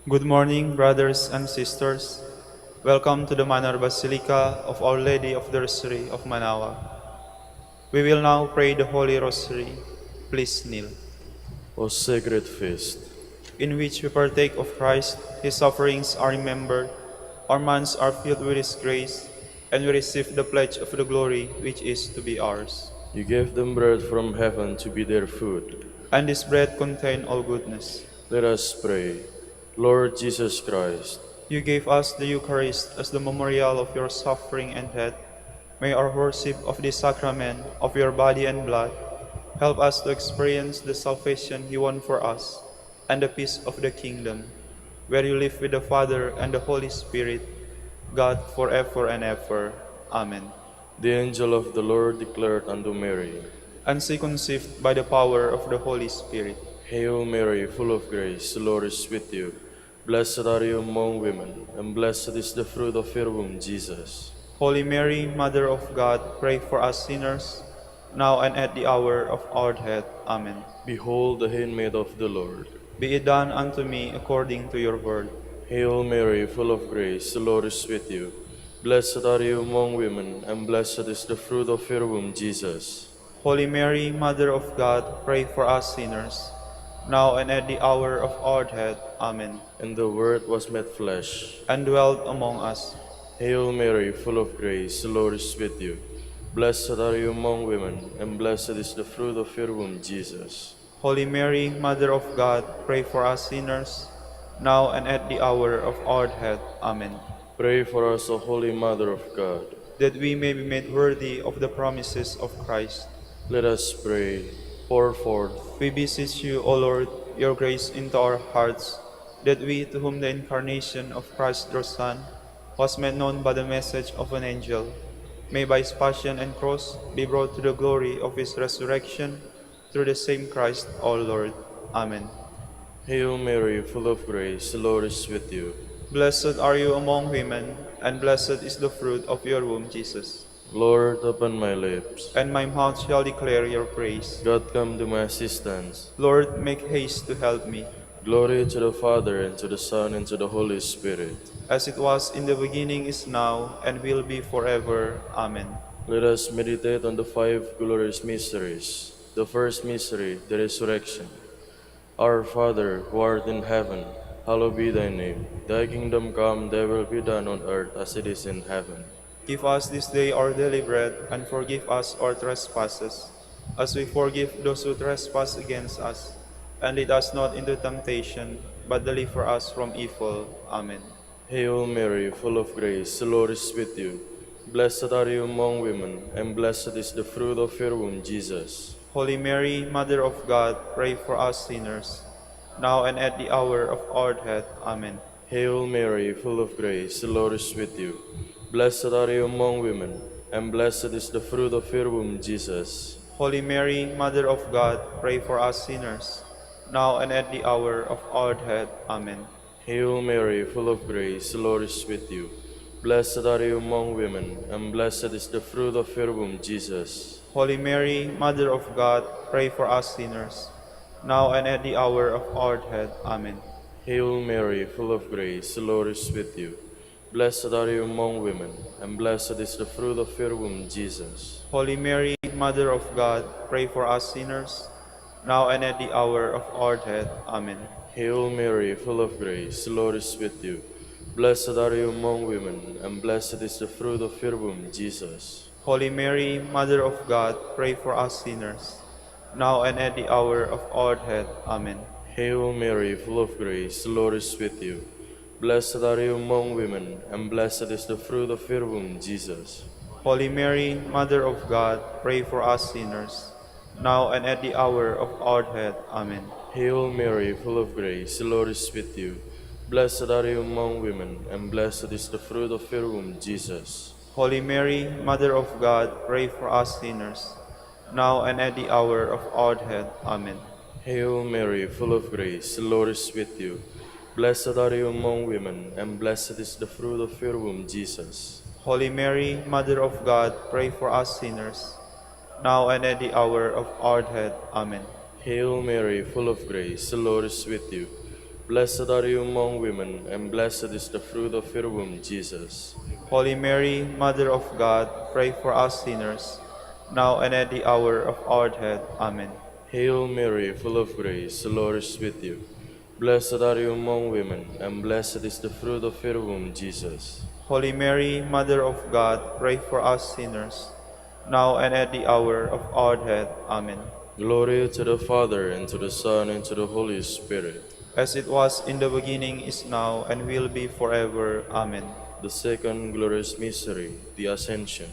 Good morning, brothers and sisters. Welcome to the Manor Basilica of Our Lady of the Rosary of Manaoag. We will now pray the Holy Rosary. Please kneel. O sacred feast, In which we partake of Christ, His sufferings are remembered, our minds are filled with His grace, and we receive the pledge of the glory which is to be ours. you gave them bread from heaven to be their food. And this bread contains all goodness. Let us pray. Lord Jesus Christ, You gave us the Eucharist as the memorial of your suffering and death. May our worship of this sacrament of your body and blood help us to experience the salvation you won for us and the peace of the kingdom, where you live with the Father and the Holy Spirit, God forever and ever. Amen. the angel of the Lord declared unto Mary, And she conceived by the power of the Holy Spirit. Hail Mary, full of grace, the Lord is with you. Blessed are you among women, and blessed is the fruit of your womb, Jesus. Holy Mary, Mother of God, pray for us sinners, now and at the hour of our death. Amen. Behold the handmaid of the Lord. Be it done unto me according to your word. Hail Mary, full of grace, the Lord is with you. Blessed are you among women, and blessed is the fruit of your womb, Jesus. Holy Mary, Mother of God, pray for us sinners, now and at the hour of our death. Amen. And the Word was made flesh, And dwelt among us. Hail Mary, full of grace, the Lord is with you. Blessed are you among women, and blessed is the fruit of your womb, Jesus. Holy Mary, Mother of God, pray for us sinners, now and at the hour of our death. Amen. Pray for us, O Holy Mother of God. That we may be made worthy of the promises of Christ. Let us pray. Pour forth, We beseech you, O Lord, your grace into our hearts, that we, to whom the incarnation of Christ your Son was made known by the message of an angel, may by his passion and cross be brought to the glory of his resurrection, through the same Christ our Lord. Amen. Hail Mary, full of grace, the Lord is with you. Blessed are you among women, and blessed is the fruit of your womb, Jesus. Lord, open my lips. And my mouth shall declare your praise. God, come to my assistance. Lord, make haste to help me. Glory to the Father, and to the Son, and to the Holy Spirit. As it was in the beginning, is now, and will be forever. Amen. Let us meditate on the five glorious mysteries. The first mystery, the resurrection. Our Father, who art in heaven, hallowed be thy name. Thy kingdom come, thy will be done on earth as it is in heaven. Give us this day our daily bread, and forgive us our trespasses, as we forgive those who trespass against us. And lead us not into temptation, but deliver us from evil. Amen. Hail Mary, full of grace, the Lord is with you. Blessed are you among women, and blessed is the fruit of your womb, Jesus. Holy Mary, Mother of God, pray for us sinners, now and at the hour of our death. Amen. Hail Mary, full of grace, the Lord is with you. Blessed are you among women, and blessed is the fruit of your womb, Jesus. Holy Mary, Mother of God, pray for us sinners, now and at the hour of our death. Amen. Hail Mary, full of grace, the Lord is with you. Blessed are you among women, and blessed is the fruit of your womb, Jesus. Holy Mary, Mother of God, pray for us sinners, now and at the hour of our death. Amen. Hail Mary, full of grace, the Lord is with you. Blessed are you among women, and blessed is the fruit of your womb, Jesus. Holy Mary, Mother of God, pray for us sinners, now and at the hour of our death. Amen. Hail Mary, full of grace, the Lord is with you. Blessed are you among women, and blessed is the fruit of your womb, Jesus. Holy Mary, Mother of God, pray for us sinners, now and at the hour of our death. Amen. Hail Mary, full of grace, the Lord is with you. Blessed are you among women, and blessed is the fruit of your womb, Jesus. Holy Mary, Mother of God, pray for us sinners, now and at the hour of our death. Amen. Hail Mary, full of grace, the Lord is with you. Blessed are you among women, and blessed is the fruit of your womb, Jesus. Holy Mary, Mother of God, pray for us sinners, now and at the hour of our death. Amen. Hail Mary, full of grace, the Lord is with you. Blessed are you among women, and blessed is the fruit of your womb, Jesus. Holy Mary, Mother of God, pray for us sinners, now and at the hour of our death. Amen. Hail Mary, full of grace, the Lord is with you. Blessed are you among women, and blessed is the fruit of your womb, Jesus. Holy Mary, Mother of God, pray for us sinners, now and at the hour of our death. Amen. Hail Mary, full of grace, the Lord is with you. Blessed are you among women, and blessed is the fruit of your womb, Jesus. Holy Mary, Mother of God, pray for us sinners, now and at the hour of our death. Amen. Glory to the Father, and to the Son, and to the Holy Spirit. As it was in the beginning, is now, and will be forever. Amen. The second glorious mystery, the Ascension.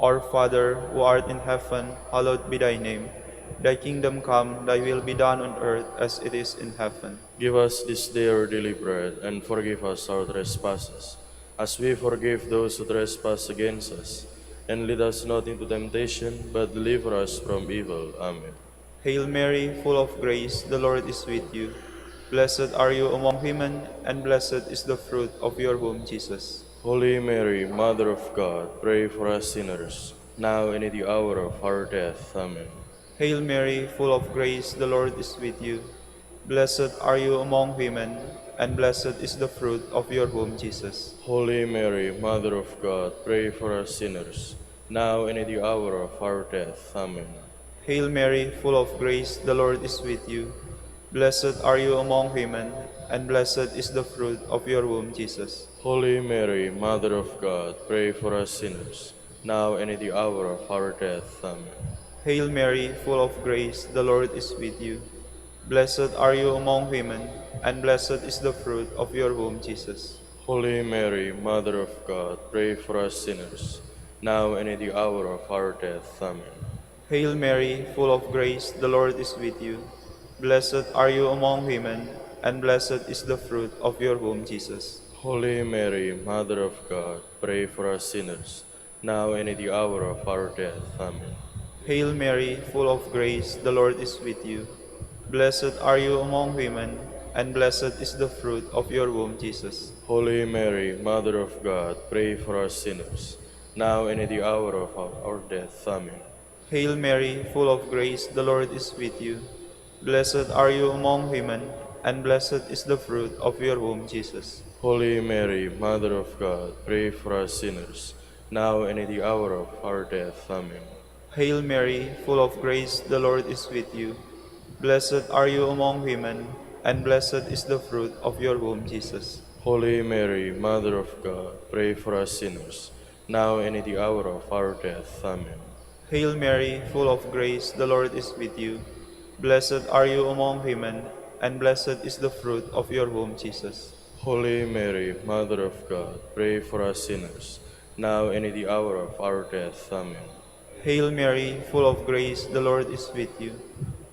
Our Father, who art in heaven, hallowed be thy name. Thy kingdom come, thy will be done on earth as it is in heaven. Give us this day our daily bread, and forgive us our trespasses, as we forgive those who trespass against us. And lead us not into temptation, but deliver us from evil. Amen. Hail Mary, full of grace, the Lord is with you. Blessed are you among women, and blessed is the fruit of your womb, Jesus. Holy Mary, Mother of God, pray for us sinners, now and at the hour of our death. Amen. Hail Mary, full of grace, the Lord is with you. Blessed are you among women, and blessed is the fruit of your womb, Jesus. Holy Mary, Mother of God, pray for us sinners, now and at the hour of our death. Amen. Hail Mary, full of grace, the Lord is with you. Blessed are you among women, and blessed is the fruit of your womb, Jesus. Holy Mary, Mother of God, pray for us sinners, now and at the hour of our death. Amen. Hail Mary, full of grace, the Lord is with you. Blessed are you among women, and blessed is the fruit of your womb, Jesus. Holy Mary, Mother of God, pray for us sinners, now and at the hour of our death. Amen. Hail Mary, full of grace, the Lord is with you. Blessed are you among women, and blessed is the fruit of your womb, Jesus. Holy Mary, Mother of God, pray for us sinners, now and at the hour of our death. Amen. Hail Mary, full of grace, the Lord is with you. Blessed are you among women, and blessed is the fruit of your womb, Jesus. Holy Mary, Mother of God, pray for us sinners, now and at the hour of our death. Amen. Hail Mary, full of grace, the Lord is with you. Blessed are you among women, and blessed is the fruit of your womb, Jesus. Holy Mary, Mother of God, pray for us sinners, now and at the hour of our death. Amen. Hail Mary, full of grace, the Lord is with you. Blessed are you among women, and blessed is the fruit of your womb, Jesus. Holy Mary, Mother of God, pray for us sinners, now and at the hour of our death. Amen. Hail Mary, full of grace, the Lord is with you. Blessed are you among women, and blessed is the fruit of your womb, Jesus. Holy Mary, Mother of God, pray for us sinners, now and at the hour of our death. Amen. Hail Mary, full of grace, the Lord is with you.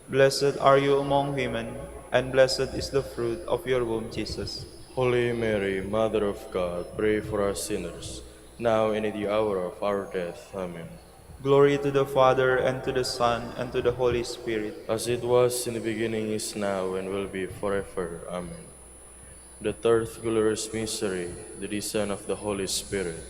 Blessed are you among women, and blessed is the fruit of your womb, Jesus. Holy Mary, Mother of God, pray for us sinners, now and at the hour of our death. Amen. Glory to the Father, and to the Son, and to the Holy Spirit. As it was in the beginning, is now, and will be forever. Amen. The third glorious mystery, the descent of the Holy Spirit.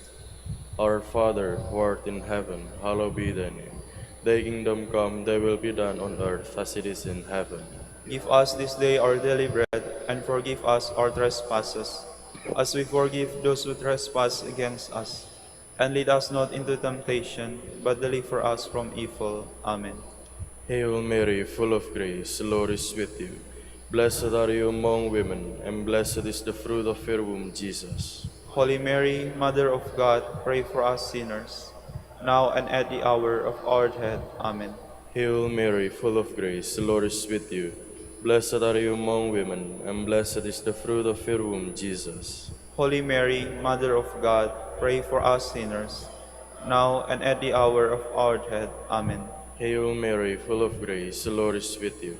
Our Father, who art in heaven, hallowed be thy name. Thy kingdom come, thy will be done on earth as it is in heaven. Give us this day our daily bread, and forgive us our trespasses, as we forgive those who trespass against us. And lead us not into temptation, but deliver us from evil. Amen. Hail Mary, full of grace, the Lord is with you. Blessed are you among women, and blessed is the fruit of your womb, Jesus. Holy Mary, Mother of God, pray for us sinners, now and at the hour of our death. Amen. Hail Mary, full of grace, the Lord is with you. Blessed are you among women, and blessed is the fruit of your womb, Jesus. Holy Mary, Mother of God, pray for us sinners, now and at the hour of our death. Amen. Hail Mary, full of grace, the Lord is with you.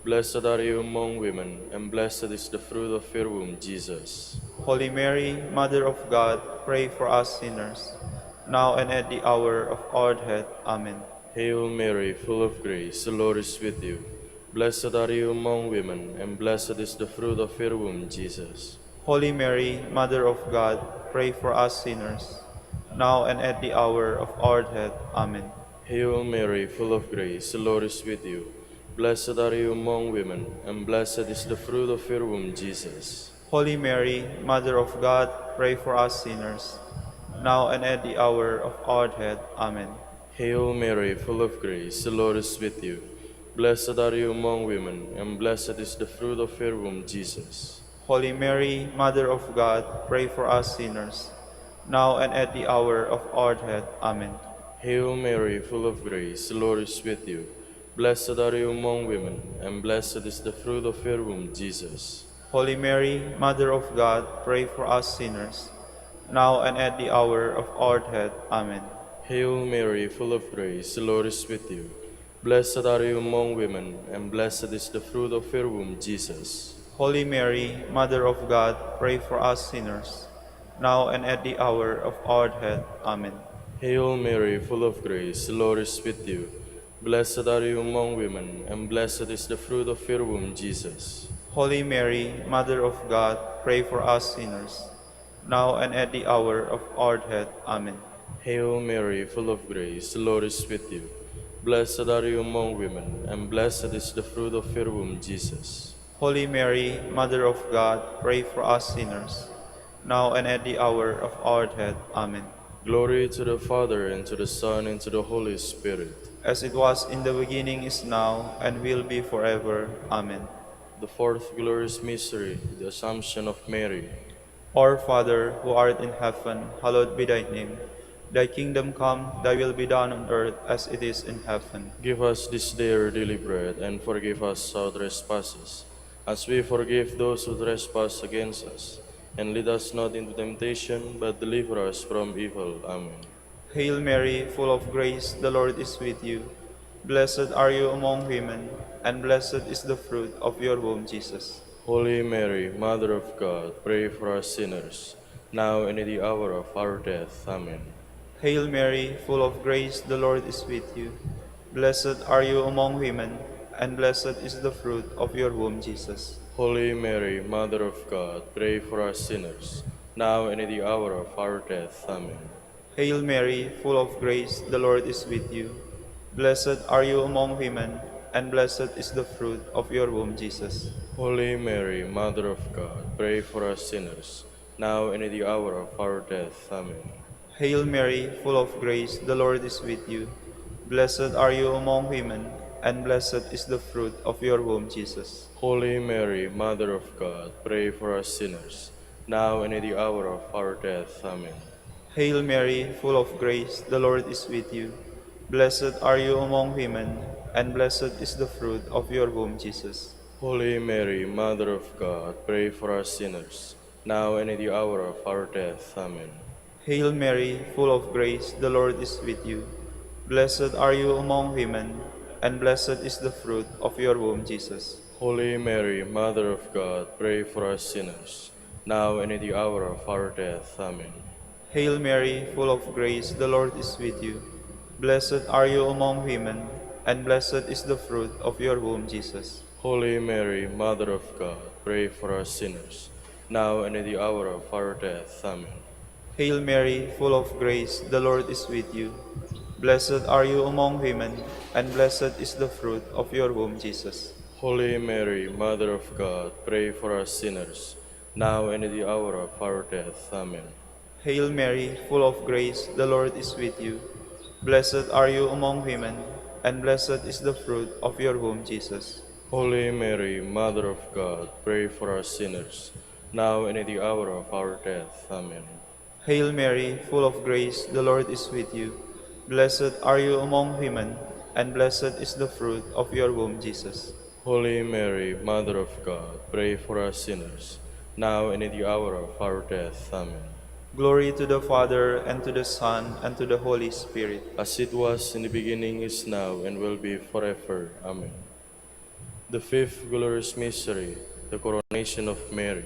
Blessed are you among women, and blessed is the fruit of your womb, Jesus. Holy Mary, Mother of God, pray for us sinners, now and at the hour of our death. Amen. Hail Mary, full of grace, the Lord is with you. Blessed are you among women, and blessed is the fruit of your womb, Jesus. Holy Mary, Mother of God, pray for us sinners, now and at the hour of our death. Amen. Hail Mary, full of grace, the Lord is with you. Blessed are you among women, and blessed is the fruit of your womb, Jesus. Holy Mary, Mother of God, pray for us sinners, now and at the hour of our death. Amen. Hail Mary, full of grace, the Lord is with you. Blessed are you among women, and blessed is the fruit of your womb, Jesus. Holy Mary, Mother of God, pray for us sinners, now and at the hour of our death. Amen. Hail Mary, full of grace, the Lord is with you. Blessed are you among women, and blessed is the fruit of your womb, Jesus. Holy Mary, Mother of God, pray for us sinners, now and at the hour of our death. Amen. Hail Mary, full of grace, the Lord is with you. Blessed are you among women, and blessed is the fruit of your womb, Jesus. Holy Mary, Mother of God, pray for us sinners, now and at the hour of our death. Amen. Hail Mary, full of grace, the Lord is with you. Blessed are you among women, and blessed is the fruit of your womb, Jesus. Holy Mary, Mother of God, pray for us sinners, now and at the hour of our death. Amen. Hail Mary, full of grace, the Lord is with you. Blessed are you among women, and blessed is the fruit of your womb, Jesus. Holy Mary, Mother of God, pray for us sinners, now and at the hour of our death. Amen. Glory to the Father, and to the Son, and to the Holy Spirit. As it was in the beginning, is now, and will be forever. Amen. The fourth glorious mystery, the Assumption of Mary. Our Father, who art in heaven, hallowed be thy name. Thy kingdom come, thy will be done on earth as it is in heaven. Give us this day our daily bread, and forgive us our trespasses, as we forgive those who trespass against us. And lead us not into temptation, but deliver us from evil. Amen. Hail Mary, full of grace, the Lord is with you. Blessed are you among women, and blessed is the fruit of your womb, Jesus. Holy Mary, Mother of God, pray for us sinners, now and at the hour of our death. Amen. Hail Mary, full of grace, the Lord is with you. Blessed are you among women, and blessed is the fruit of your womb, Jesus. Holy Mary, Mother of God, pray for us sinners, now and at the hour of our death. Amen. Hail Mary, full of grace, the Lord is with you. Blessed are you among women, and blessed is the fruit of your womb, Jesus. Holy Mary, Mother of God, pray for us sinners, now and at the hour of our death. Amen. Hail Mary, full of grace, the Lord is with you. Blessed are you among women, and blessed is the fruit of your womb, Jesus. Holy Mary, Mother of God, pray for us sinners, now and at the hour of our death. Amen. Hail Mary, full of grace, the Lord is with you. Blessed are you among women, and blessed is the fruit of your womb, Jesus. Holy Mary, Mother of God, pray for us sinners, now and at the hour of our death. Amen. Hail Mary, full of grace, the Lord is with you. Blessed are you among women, and blessed is the fruit of your womb, Jesus. Holy Mary, Mother of God, pray for us sinners, now and at the hour of our death. Amen. Hail Mary, full of grace, the Lord is with you. Blessed are you among women, and blessed is the fruit of your womb, Jesus. Holy Mary, Mother of God, pray for us sinners, now and at the hour of our death. Amen. Hail Mary, full of grace, the Lord is with you. Blessed are you among women, and blessed is the fruit of your womb, Jesus. Holy Mary, Mother of God, pray for us sinners, now and at the hour of our death. Amen. Hail Mary, full of grace, the Lord is with you. Blessed are you among women, and blessed is the fruit of your womb, Jesus. Holy Mary, Mother of God, pray for us sinners, now and at the hour of our death. Amen. Hail Mary, full of grace, the Lord is with you. Blessed are you among women, and blessed is the fruit of your womb, Jesus. Holy Mary, Mother of God, pray for us sinners, now and at the hour of our death. Amen. Glory to the Father, and to the Son, and to the Holy Spirit. As it was in the beginning, is now, and will be forever. Amen. The fifth glorious mystery, the coronation of Mary.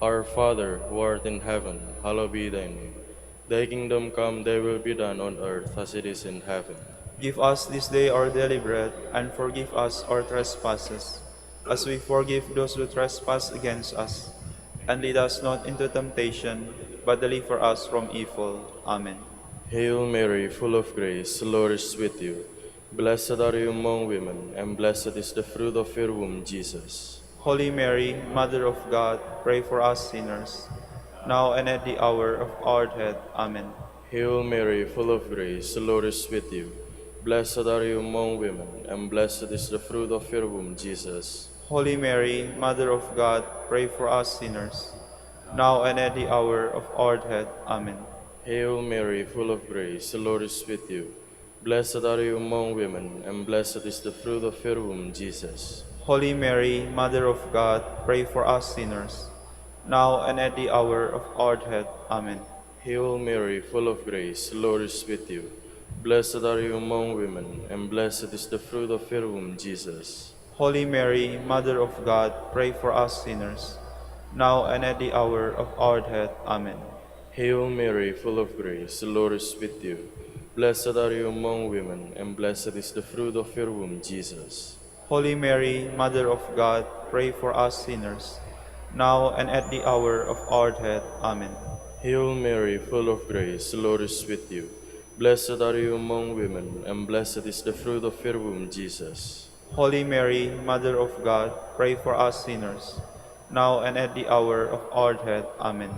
Our Father, who art in heaven, hallowed be thy name. Thy kingdom come, thy will be done on earth as it is in heaven. Give us this day our daily bread, and forgive us our trespasses, as we forgive those who trespass against us. And lead us not into temptation, but deliver us from evil. Amen. Hail Mary, full of grace, the Lord is with you. Blessed are you among women, and blessed is the fruit of your womb, Jesus. Holy Mary, Mother of God, pray for us sinners, now and at the hour of our death. Amen. Hail Mary, full of grace, the Lord is with you. Blessed are you among women, and blessed is the fruit of your womb, Jesus. Holy Mary, Mother of God, pray for us sinners, now and at the hour of our death. Amen. Hail Mary, full of grace, the Lord is with you. Blessed are you among women, and blessed is the fruit of your womb, Jesus. Holy Mary, Mother of God, pray for us sinners, now and at the hour of our death. Amen. Hail Mary, full of grace, the Lord is with you. Blessed are you among women, and blessed is the fruit of your womb, Jesus. Holy Mary, Mother of God, pray for us sinners, now and at the hour of our death. Amen. Hail Mary, full of grace, the Lord is with you. Blessed are you among women, and blessed is the fruit of your womb, Jesus. Holy Mary, Mother of God, pray for us sinners, now and at the hour of our death. Amen. Hail Mary, full of grace, the Lord is with you. Blessed are you among women, and blessed is the fruit of your womb, Jesus. Holy Mary, Mother of God, pray for us sinners, now and at the hour of our death. Amen.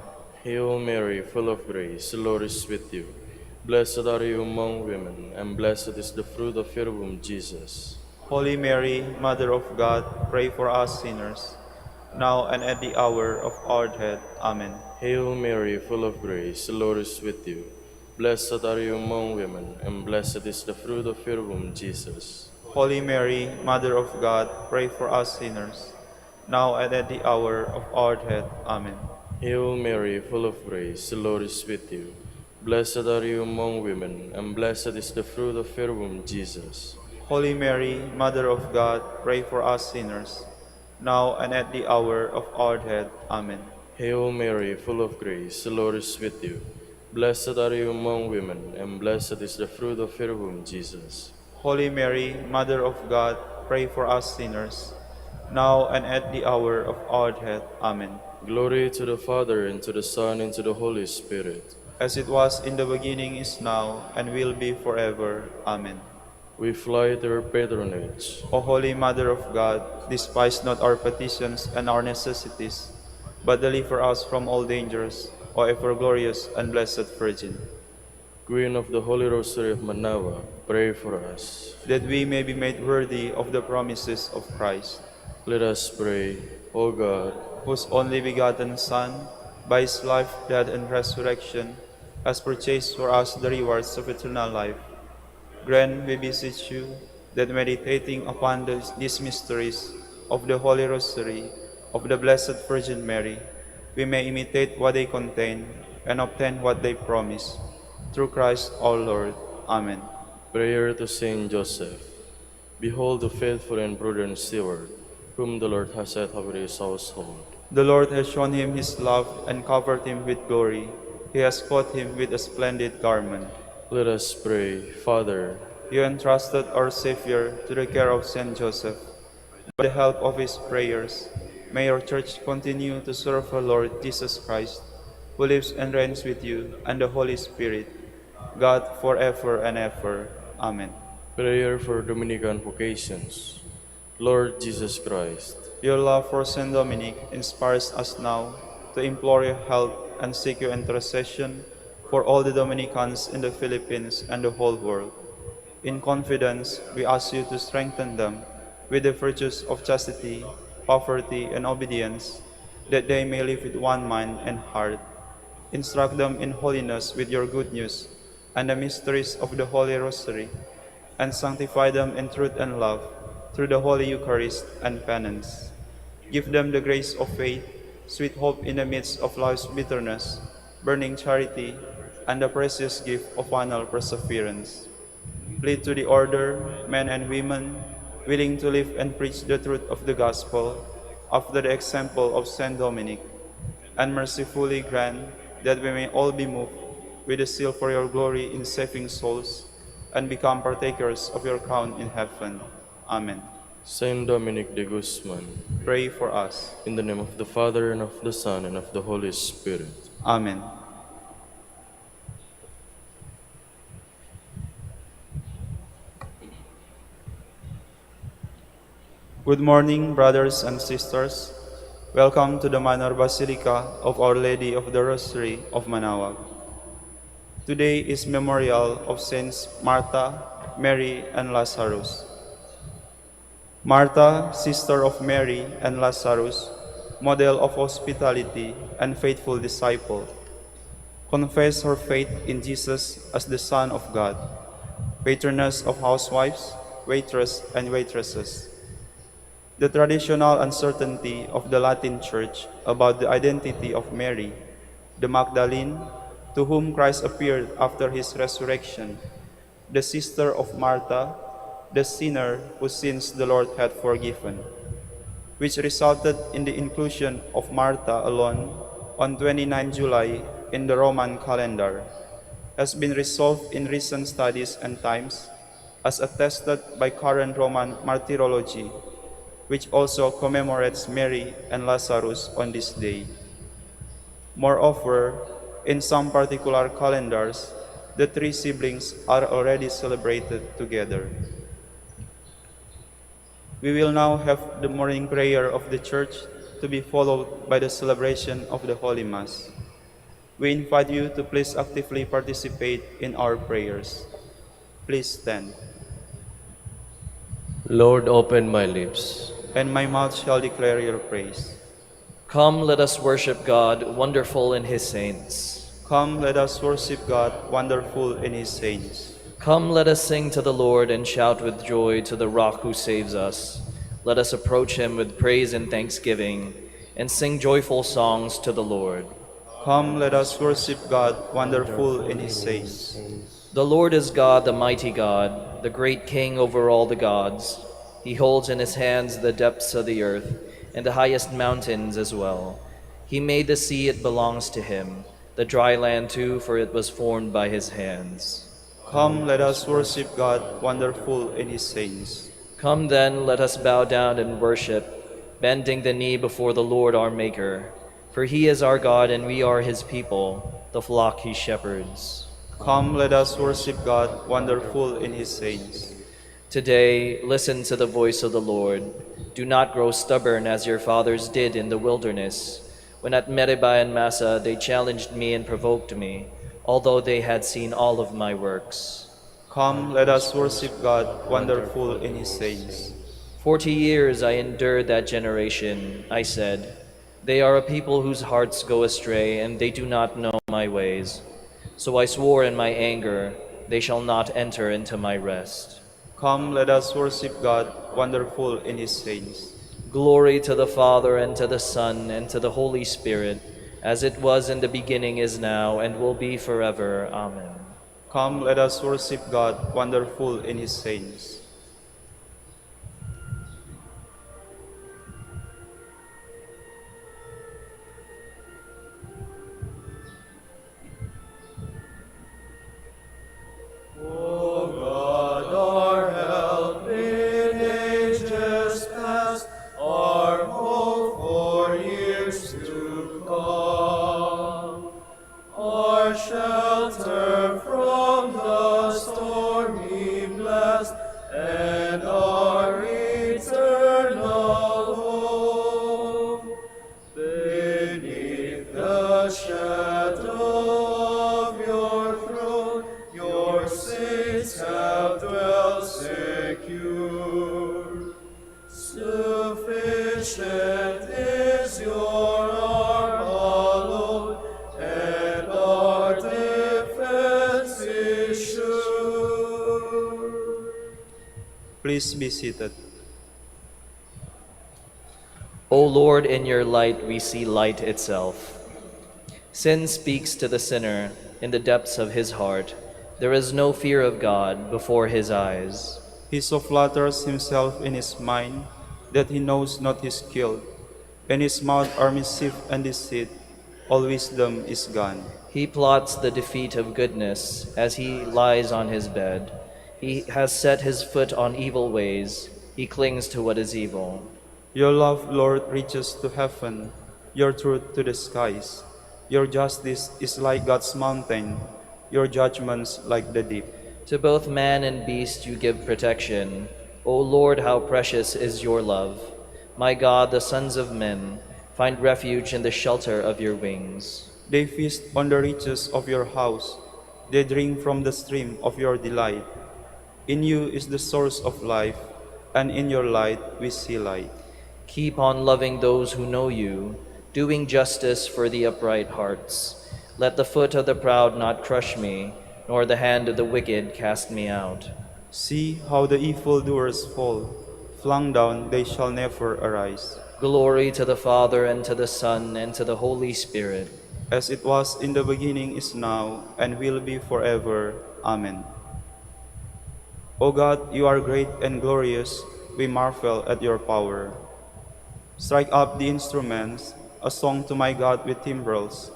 Hail Mary, full of grace, the Lord is with you. Blessed are you among women, and blessed is the fruit of your womb, Jesus. Holy Mary, Mother of God, pray for us sinners, now and at the hour of our death. Amen. Hail Mary, full of grace, the Lord is with you. Blessed are you among women, and blessed is the fruit of your womb, Jesus. Holy Mary, Mother of God, pray for us sinners, now and at the hour of our death. Amen. Hail Mary, full of grace, the Lord is with you. Blessed are you among women, and blessed is the fruit of your womb, Jesus. Holy Mary, Mother of God, pray for us sinners, now and at the hour of our death. Amen. Hail Mary, full of grace, the Lord is with you. Blessed are you among women, and blessed is the fruit of your womb, Jesus. Holy Mary, Mother of God, pray for us sinners, now and at the hour of our death. Amen. Glory to the Father, and to the Son, and to the Holy Spirit. As it was in the beginning, is now, and will be forever. Amen. We fly to your patronage. O Holy Mother of God, despise not our petitions and our necessities, but deliver us from all dangers, O ever glorious and blessed Virgin. Queen of the Holy Rosary of Manaoag, pray for us. That we may be made worthy of the promises of Christ, Let us pray. O God, whose only begotten Son, by his life, death, and resurrection, has purchased for us the rewards of eternal life, grant, we beseech you, that meditating upon these mysteries of the Holy Rosary of the Blessed Virgin Mary, we may imitate what they contain and obtain what they promise. Through Christ our Lord. Amen. prayer to Saint Joseph. Behold the faithful and prudent steward, whom the Lord has set over his household. The Lord has shown him his love and covered him with glory. He has clothed him with a splendid garment. Let us pray. Father, You entrusted our Savior to the care of Saint Joseph. By the help of his prayers, may your Church continue to serve our Lord Jesus Christ, who lives and reigns with you and the Holy Spirit, God forever and ever. Amen. prayer for Dominican vocations. Lord Jesus Christ, Your love for Saint Dominic inspires us now to implore your help and seek your intercession for all the Dominicans in the Philippines and the whole world. In confidence, we ask you to strengthen them with the virtues of chastity, poverty, and obedience, that they may live with one mind and heart. Instruct them in holiness with your good news and the mysteries of the Holy Rosary, and sanctify them in truth and love through the Holy Eucharist and penance. Give them the grace of faith, sweet hope in the midst of life's bitterness, burning charity, and the precious gift of final perseverance. Lead to the order, men and women, willing to live and preach the truth of the gospel, after the example of Saint Dominic, and mercifully grant that we may all be moved with the zeal for your glory in saving souls, and become partakers of your crown in heaven. Amen. Saint Dominic de Guzman, Pray for us. in the name of the Father, and of the Son, and of the Holy Spirit. Amen. Good morning, brothers and sisters. Welcome to the Manor Basilica of Our Lady of the Rosary of Manaoag. Today is memorial of Saints Martha, Mary, and Lazarus. Martha, sister of Mary and Lazarus, model of hospitality and faithful disciple, confessed her faith in Jesus as the Son of God, patroness of housewives, waitress, and waitresses. The traditional uncertainty of the Latin Church about the identity of Mary, the Magdalene, to whom Christ appeared after his resurrection, the sister of Martha, the sinner whose sins the Lord had forgiven, which resulted in the inclusion of Martha alone on 29 July in the Roman calendar, has been resolved in recent studies and times, as attested by current Roman martyrology, which also commemorates Mary and Lazarus on this day. Moreover, in some particular calendars, the three siblings are already celebrated together. We will now have the morning prayer of the Church to be followed by the celebration of the Holy Mass. We invite you to please actively participate in our prayers. Please stand. Lord, open my lips. And my mouth shall declare your praise. Come, let us worship God, wonderful in his saints. Come, let us worship God, wonderful in his saints. Come, let us sing to the Lord and shout with joy to the rock who saves us. Let us approach him with praise and thanksgiving and sing joyful songs to the Lord. Come, let us worship God, wonderful in his saints. The Lord is God, the mighty God, the great King over all the gods. He holds in his hands the depths of the earth and the highest mountains as well. He made the sea, it belongs to him, the dry land too, for it was formed by his hands. Come, let us worship God, wonderful in his saints. Come then, let us bow down and worship, bending the knee before the Lord our Maker. For he is our God and we are his people, the flock he shepherds. Come, let us worship God, wonderful in his saints. Today, listen to the voice of the Lord. Do not grow stubborn as your fathers did in the wilderness, when at Meribah and Massa they challenged me and provoked me, although they had seen all of my works. Come, let us worship God, wonderful in his saints. 40 years I endured that generation. I said, they are a people whose hearts go astray, and they do not know my ways. So I swore in my anger, they shall not enter into my rest. Come, let us worship God, wonderful in his saints. Glory to the Father, and to the Son, and to the Holy Spirit, as it was in the beginning, is now, and will be forever. Amen. Come, let us worship God, wonderful in his saints. Please be seated. O Lord, in your light we see light itself. Sin speaks to the sinner in the depths of his heart. There is no fear of God before his eyes. He so flatters himself in his mind that he knows not his guilt. In his mouth are mischief and deceit. All wisdom is gone. He plots the defeat of goodness as he lies on his bed. He has set his foot on evil ways. He clings to what is evil. Your love, Lord, reaches to heaven, your truth to the skies. Your justice is like God's mountain, your judgments like the deep. To both man and beast you give protection. O Lord, how precious is your love. My God, the sons of men find refuge in the shelter of your wings. They feast on the riches of your house. They drink from the stream of your delight. In you is the source of life, and in your light we see light. Keep on loving those who know you, doing justice for the upright hearts. Let the foot of the proud not crush me, nor the hand of the wicked cast me out. See how the evildoers fall. Flung down, they shall never arise. Glory to the Father, and to the Son, and to the Holy Spirit. As it was in the beginning, is now, and will be forever. Amen. O God, you are great and glorious. We marvel at your power. Strike up the instruments, a song to my God with timbrels.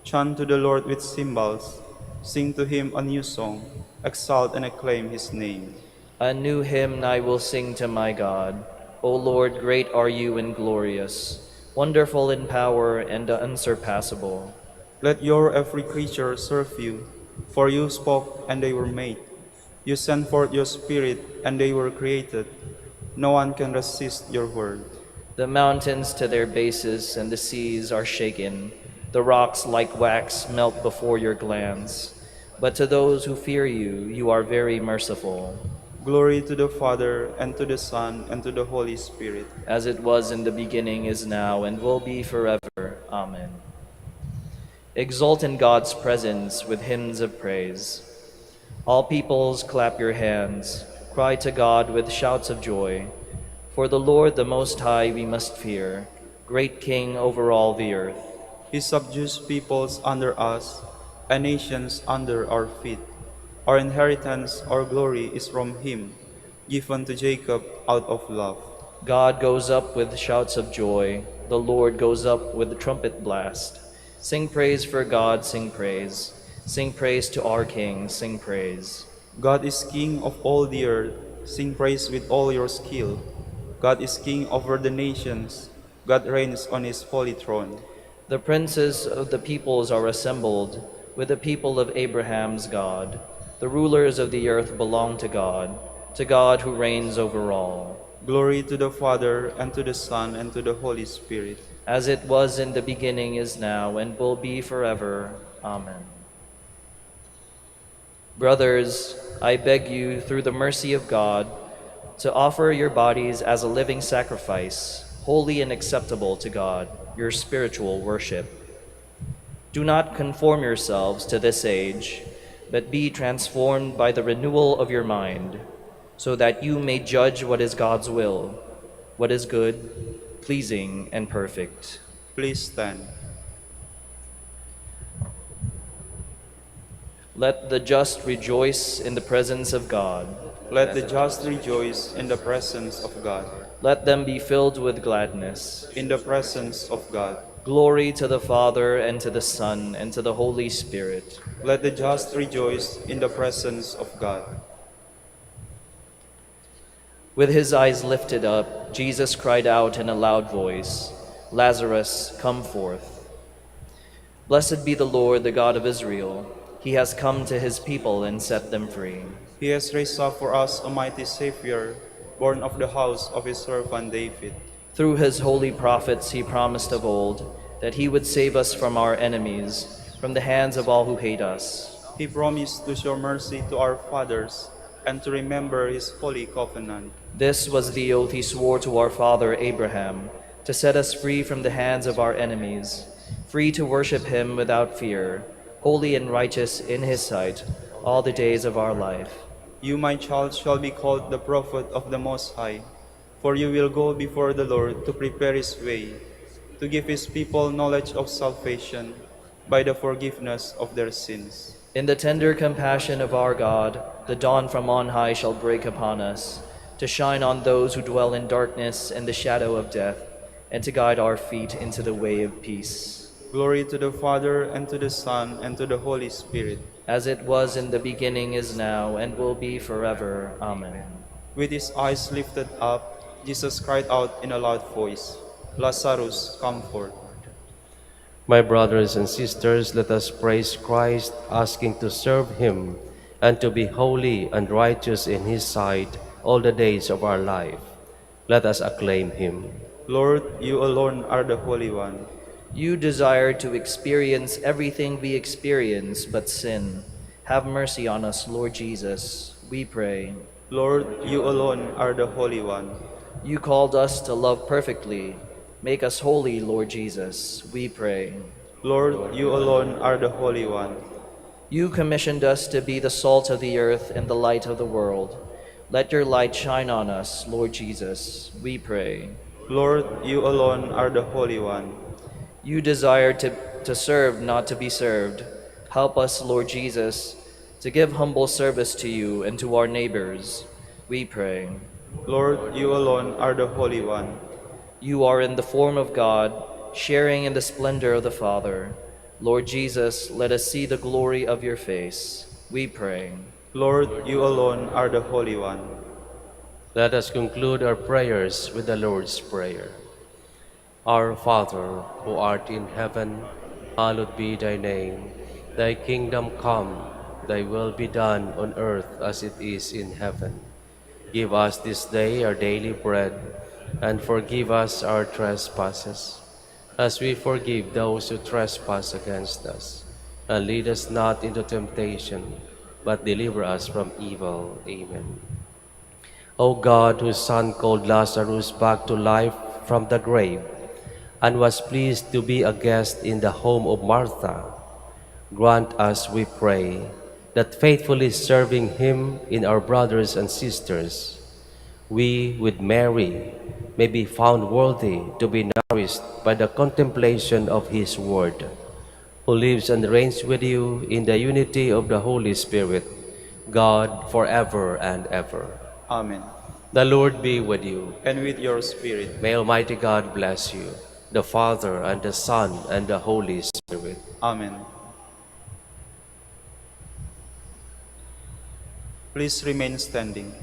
Chant to the Lord with cymbals. Sing to him a new song. Exalt and acclaim his name. A new hymn I will sing to my God. O Lord, great are you and glorious, wonderful in power and unsurpassable. Let your every creature serve you, for you spoke and they were made. You sent forth your spirit and they were created. No one can resist your word. The mountains to their bases and the seas are shaken. The rocks like wax melt before your glance. But to those who fear you, you are very merciful. Glory to the Father, and to the Son, and to the Holy Spirit. As it was in the beginning, is now, and will be forever. Amen. Exult in God's presence with hymns of praise. All peoples, clap your hands. Cry to God with shouts of joy. For the Lord the Most High we must fear, great King over all the earth. He subdues peoples under us, and nations under our feet. Our inheritance, our glory is from him, given to Jacob out of love. God goes up with shouts of joy. The Lord goes up with the trumpet blast. Sing praise for God, sing praise. Sing praise to our King, sing praise. God is King of all the earth. Sing praise with all your skill. God is King over the nations. God reigns on his holy throne. The princes of the peoples are assembled with the people of Abraham's God. The rulers of the earth belong to God who reigns over all. Glory to the Father, and to the Son, and to the Holy Spirit. As it was in the beginning, is now, and will be forever. Amen. Brothers, I beg you, through the mercy of God, to offer your bodies as a living sacrifice, holy and acceptable to God, your spiritual worship. Do not conform yourselves to this age, but be transformed by the renewal of your mind, so that you may judge what is God's will, what is good, pleasing, and perfect. Please stand. Let the just rejoice in the presence of God. Let the just rejoice in the presence of God. Let them be filled with gladness. In the presence of God. Glory to the Father, and to the Son, and to the Holy Spirit. Let the just rejoice in the presence of God. With his eyes lifted up, Jesus cried out in a loud voice, "Lazarus, come forth." Blessed be the Lord, the God of Israel. He has come to his people and set them free. He has raised up for us a mighty Savior, born of the house of his servant David. Through his holy prophets he promised of old that he would save us from our enemies, from the hands of all who hate us. He promised to show mercy to our fathers and to remember his holy covenant. This was the oath he swore to our father Abraham, to set us free from the hands of our enemies, free to worship him without fear, holy and righteous in his sight, all the days of our life. You, my child, shall be called the prophet of the Most High, for you will go before the Lord to prepare his way, to give his people knowledge of salvation by the forgiveness of their sins. In the tender compassion of our God, the dawn from on high shall break upon us, to shine on those who dwell in darkness and the shadow of death, and to guide our feet into the way of peace. Glory to the Father, and to the Son, and to the Holy Spirit. As it was in the beginning, is now, and will be forever. Amen. With his eyes lifted up, Jesus cried out in a loud voice, "Lazarus, come forth." My brothers and sisters, let us praise Christ, asking to serve him and to be holy and righteous in his sight all the days of our life. Let us acclaim him. Lord, you alone are the Holy One. You desire to experience everything we experience but sin. Have mercy on us, Lord Jesus, we pray. Lord, you alone are the Holy One. You called us to love perfectly. Make us holy, Lord Jesus, we pray. Lord, you alone are the Holy One. You commissioned us to be the salt of the earth and the light of the world. Let your light shine on us, Lord Jesus, we pray. Lord, you alone are the Holy One. You desire to serve, not to be served. Help us, Lord Jesus, to give humble service to you and to our neighbors, we pray. Lord, you alone are the Holy One. You are in the form of God, sharing in the splendor of the Father. Lord Jesus, let us see the glory of your face, we pray. Lord, you alone are the Holy One. Let us conclude our prayers with the Lord's Prayer. Our Father, who art in heaven, hallowed be thy name. Thy kingdom come, thy will be done on earth as it is in heaven. Give us this day our daily bread, and forgive us our trespasses, as we forgive those who trespass against us. And lead us not into temptation, but deliver us from evil. Amen. O God, whose Son called Lazarus back to life from the grave, and was pleased to be a guest in the home of Martha, grant us, we pray, that faithfully serving him in our brothers and sisters, we, with Mary, may be found worthy to be nourished by the contemplation of his word, who lives and reigns with you in the unity of the Holy Spirit, God, forever and ever. Amen. The Lord be with you. And with your spirit. May Almighty God bless you, the Father, and the Son, and the Holy Spirit. Amen. Please remain standing.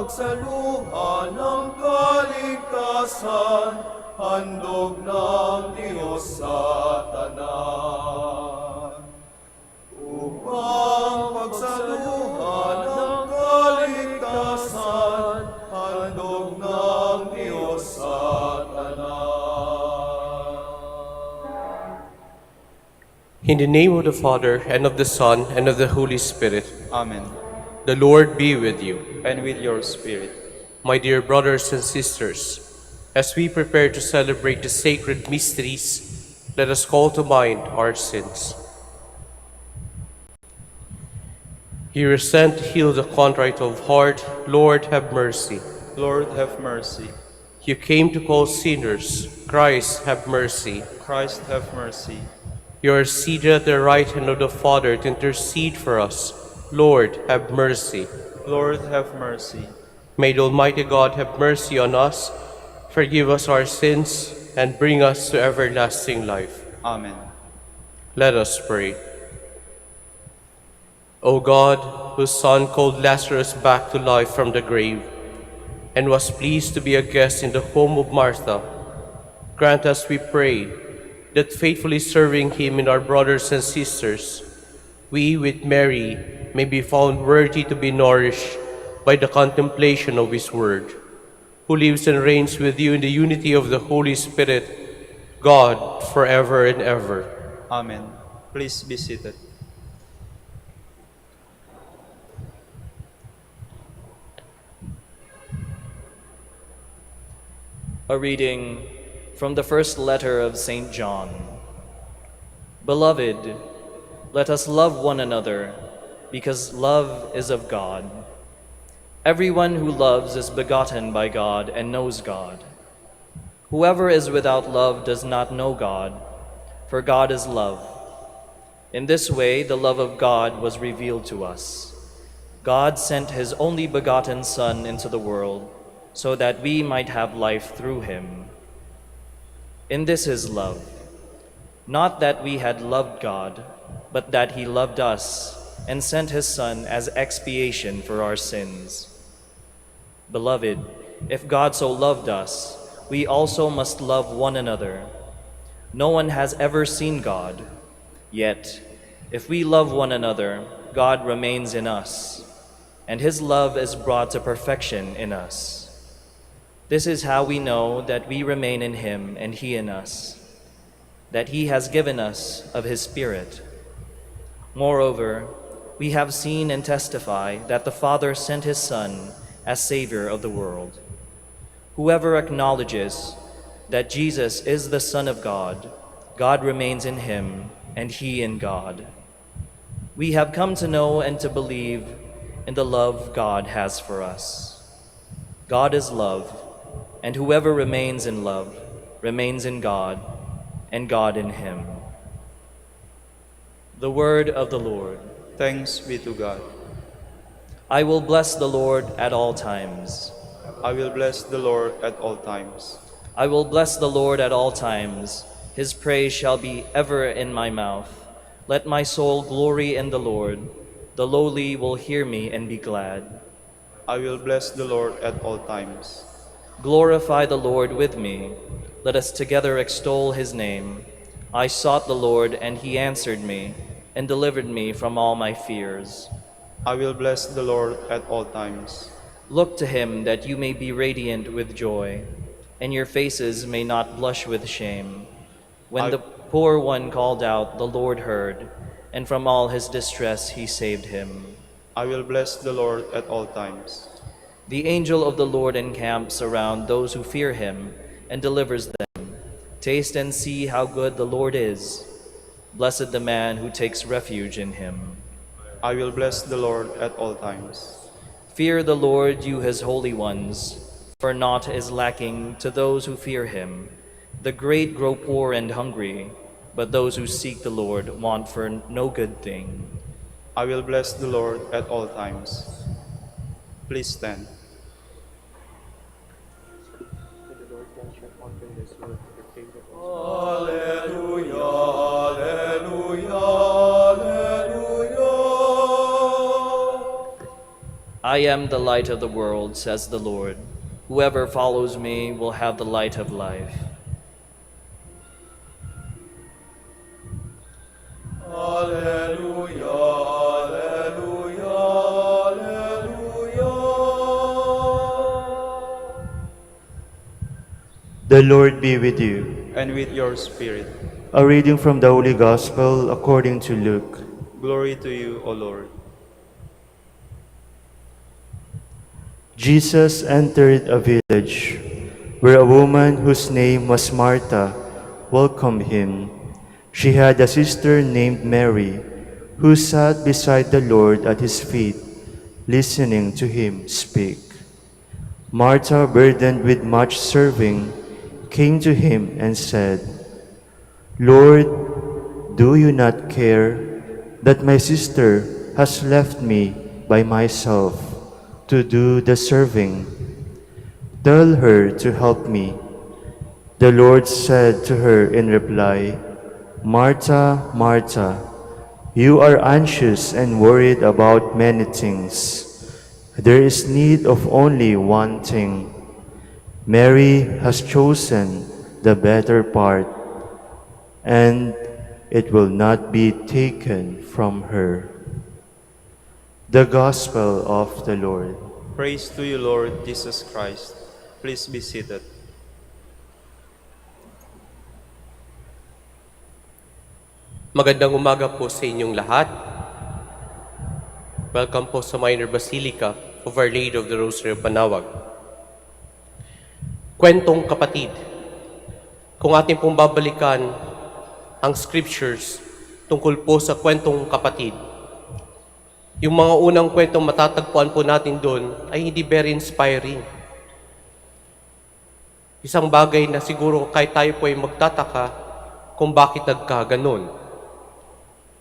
Pagsaluhan ng kaligtasan, handog ng Diyos sa tanan. Upang pagsaluhan ng kaligtasan, handog ng Diyos sa tanan. In the name of the Father, and of the Son, and of the Holy Spirit. Amen. The Lord be with you. And with your spirit. My dear brothers and sisters, as we prepare to celebrate the sacred mysteries, let us call to mind our sins. You are sent to heal the contrite of heart. Lord, have mercy. Lord, have mercy. You came to call sinners. Christ, have mercy. Christ, have mercy. You are seated at the right hand of the Father to intercede for us. Lord, have mercy. Lord, have mercy. May the Almighty God have mercy on us, forgive us our sins, and bring us to everlasting life. Amen. Let us pray. O God, whose Son called Lazarus back to life from the grave, and was pleased to be a guest in the home of Martha, grant us, we pray, that faithfully serving him and our brothers and sisters, we with Mary may be found worthy to be nourished by the contemplation of his word, who lives and reigns with you in the unity of the Holy Spirit, God, forever and ever. Amen. Please be seated. A reading from the first letter of St. John. Beloved, let us love one another, because love is of God. Everyone who loves is begotten by God and knows God. Whoever is without love does not know God, for God is love. In this way, the love of God was revealed to us. God sent his only begotten Son into the world so that we might have life through him. In this is love, not that we had loved God, but that he loved us and sent his Son as expiation for our sins. Beloved, if God so loved us, we also must love one another. No one has ever seen God, yet if we love one another, God remains in us, and his love is brought to perfection in us. This is how we know that we remain in him and he in us, that he has given us of his Spirit. Moreover, we have seen and testify that the Father sent his Son as Savior of the world. Whoever acknowledges that Jesus is the Son of God, God remains in him and he in God. We have come to know and to believe in the love God has for us. God is love, and whoever remains in love remains in God, and God in him. The word of the Lord. Thanks be to God. I will bless the Lord at all times. I will bless the Lord at all times. I will bless the Lord at all times. His praise shall be ever in my mouth. Let my soul glory in the Lord. The lowly will hear me and be glad. I will bless the Lord at all times. Glorify the Lord with me. Let us together extol his name. I sought the Lord, and he answered me, and delivered me from all my fears. I will bless the Lord at all times. Look to him that you may be radiant with joy, and your faces may not blush with shame. When the poor one called out, the Lord heard, and from all his distress he saved him. I will bless the Lord at all times. The angel of the Lord encamps around those who fear him and delivers them. Taste and see how good the Lord is. Blessed the man who takes refuge in him. I will bless the Lord at all times. Fear the Lord, you his holy ones, for naught is lacking to those who fear him. The great grow poor and hungry, but those who seek the Lord want for no good thing. I will bless the Lord at all times. Please stand. Alleluia, alleluia, alleluia. I am the light of the world, says the Lord. Whoever follows me will have the light of life. Alleluia, alleluia, alleluia. The Lord be with you. And with your spirit. A reading from the Holy Gospel according to Luke. Glory to you, O Lord. Jesus entered a village where a woman whose name was Martha welcomed him. She had a sister named Mary who sat beside the Lord at his feet, listening to him speak. Martha, burdened with much serving, came to him and said, Lord, do you not care that my sister has left me by myself to do the serving? Tell her to help me. The Lord said to her in reply, Martha, Martha, you are anxious and worried about many things. There is need of only one thing. Mary has chosen the better part, and it will not be taken from her. The Gospel of the Lord. Praise to you, Lord Jesus Christ. Please be seated. Magandang umaga po sa inyong lahat. Welcome po sa Minor Basilica of Our Lady of the Rosary of Manaoag. Kwentong kapatid. Kung ating pong babalikan ang scriptures tungkol po sa kwentong kapatid, yung mga unang kwentong matatagpuan po natin doon ay hindi very inspiring. Isang bagay na siguro kahit tayo po ay magtataka kung bakit nagkaganon.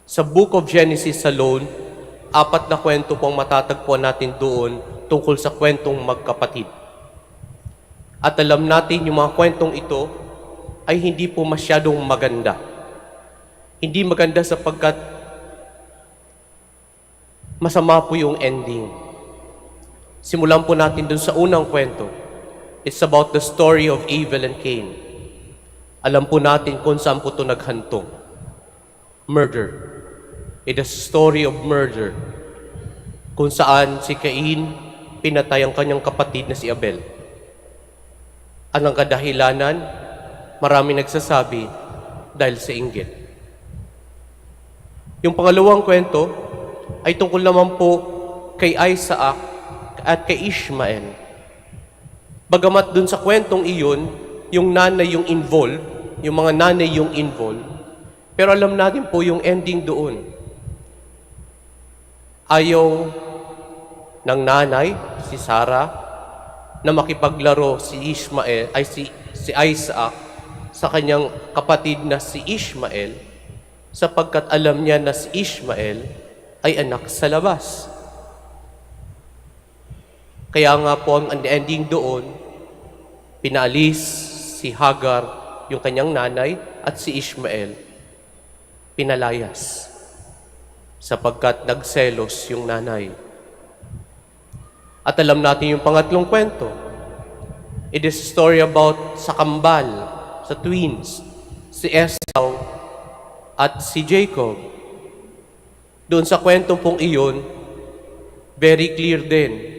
Sa Book of Genesis alone, 4 na kwento po ang matatagpuan natin doon tungkol sa kwentong magkapatid. At alam natin yung mga kwentong ito ay hindi po masyadong maganda. Hindi maganda sapagkat masama po yung ending. Simulan po natin dun sa unang kwento. It's about the story of Abel and Cain. Alam po natin kung saan po ito naghantong. Murder. It is a story of murder. Kung saan si Cain pinatay ang kanyang kapatid na si Abel. Anong kadahilanan? Marami nagsasabi dahil sa inggit. Yung pangalawang kwento ay tungkol naman po kay Isaac at kay Ishmael. Bagamat dun sa kwentong iyon, yung nanay yung involved, yung mga nanay yung involved, pero alam natin po yung ending doon. Ayaw ng nanay, si Sarah, na makipaglaro si Ishmael, ay si Isaac sa kanyang kapatid na si Ishmael, sapagkat alam niya na si Ishmael ay anak sa labas. Kaya nga po ang ending doon, pinaalis si Hagar, yung kanyang nanay, at si Ishmael, pinalayas, sapagkat nagselos yung nanay. At alam natin yung pangatlong kwento. It is a story about sa kambal, sa twins, si Esau at si Jacob. Doon sa kwentong pong iyon, very clear din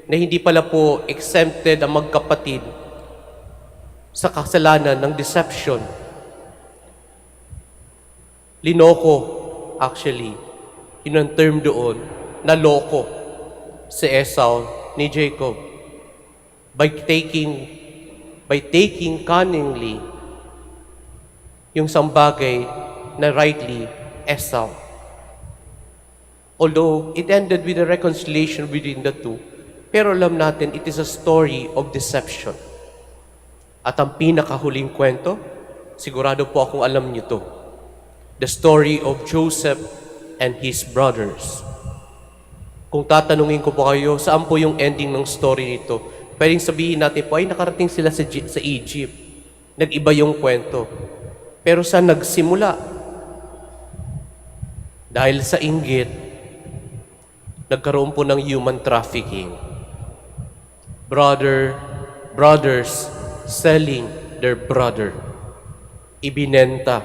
na hindi pala po exempted ang magkapatid sa kasalanan ng deception. Linoko, actually, yun ang term doon, naloko si Esau ni Jacob by taking cunningly yung sambagay na rightly Esau. Although it ended with a reconciliation within the two, pero alam natin it is a story of deception. At ang pinakahuling kwento, sigurado po akong alam niyo to, the story of Joseph and his brothers. Kung tatanungin ko po kayo, saan po yung ending ng story nito? Pwedeng sabihin natin po, ay nakarating sila sa Egypt. Nag-iba yung kwento. Pero saan nagsimula? Dahil sa inggit, nagkaroon po ng human trafficking. Brothers selling their brother. Ibinenta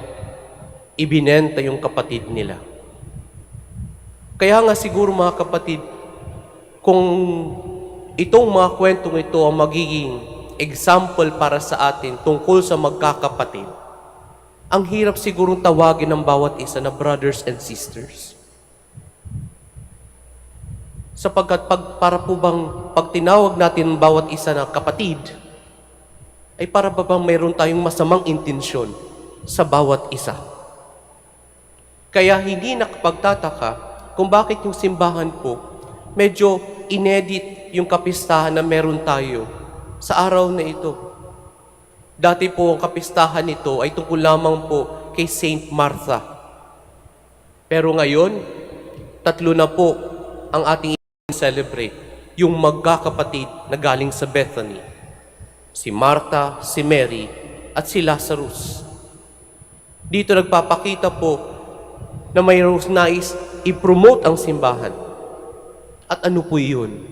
yung kapatid nila. Kaya nga siguro mga kapatid, kung itong mga kwentong ito ang magiging example para sa atin tungkol sa magkakapatid, ang hirap sigurong tawagin ng bawat isa na brothers and sisters. Sapagkat para po bang pag tinawag natin ang bawat isa na kapatid, ay para ba bang mayroon tayong masamang intensyon sa bawat isa? Kaya hindi nakapagtataka kung bakit yung simbahan po medyo inedit yung kapistahan na meron tayo sa araw na ito. Dati po ang kapistahan nito ay tungkol lamang po kay Saint Martha. Pero ngayon, 3 na po ang ating celebrate, yung magkakapatid na galing sa Bethany. Si Martha, si Mary, at si Lazarus. Dito nagpapakita po na mayroong nais i-promote ang simbahan. At ano po yun?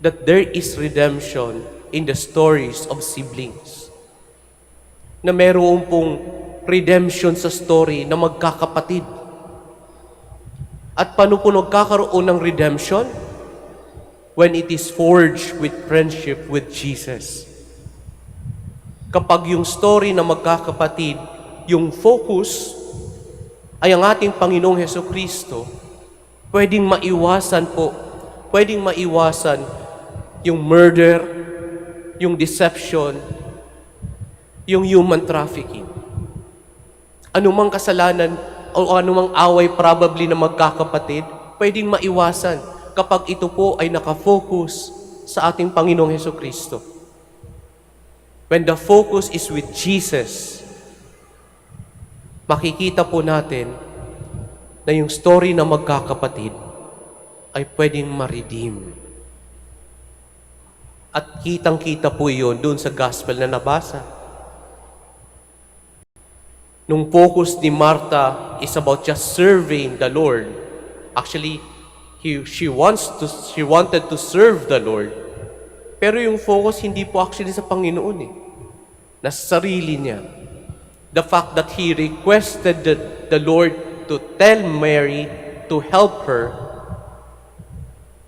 That there is redemption in the stories of siblings. Na mayroon pong redemption sa story na magkakapatid. At paano po nagkakaroon ng redemption? When it is forged with friendship with Jesus. Kapag yung story na magkakapatid, yung focus ay ang ating Panginoong Hesukristo, pwedeng maiwasan yung murder, yung deception, yung human trafficking. Anumang kasalanan o anumang away probably na magkakapatid, pwedeng maiwasan kapag ito po ay nakafocus sa ating Panginoong Hesukristo. When the focus is with Jesus, makikita po natin na yung story na magkakapatid ay pwedeng ma-redeem. At kitang-kita po yun doon sa gospel na nabasa. Nung focus ni Martha is about just serving the Lord. Actually, she wanted to serve the Lord. Pero yung focus hindi po actually sa Panginoon eh. Nasa sarili niya. The fact that he requested the Lord to tell Mary to help her,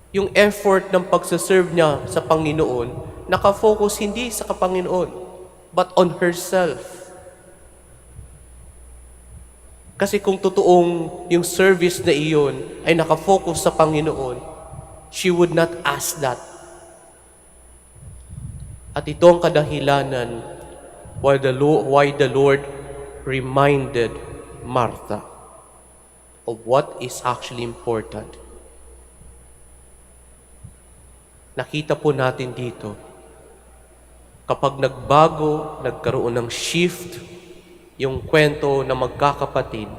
yung effort ng pagsaserve niya sa Panginoon, nakafocus hindi sa Panginoon, but on herself. Kasi kung totoong yung service na iyon ay nakafocus sa Panginoon, she would not ask that. At ito ang kadahilanan why the Lord reminded Martha of what is actually important. Nakita po natin dito, kapag nagkaroon ng shift, yung kwento na magkakapatid,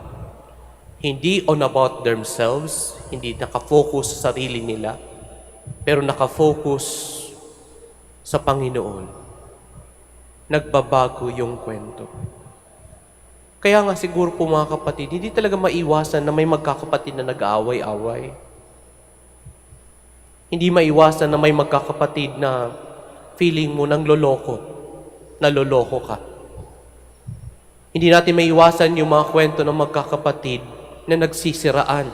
hindi on about themselves, hindi nakafocus sa sarili nila, pero nakafocus sa Panginoon. Nagbabago yung kwento. Kaya nga siguro po mga kapatid, hindi talaga maiwasan na may magkakapatid na nag-aaway-away. Hindi maiwasan na may magkakapatid na feeling mo nang naloloko ka. Hindi natin maiwasan yung mga kwento ng magkakapatid na nagsisiraan.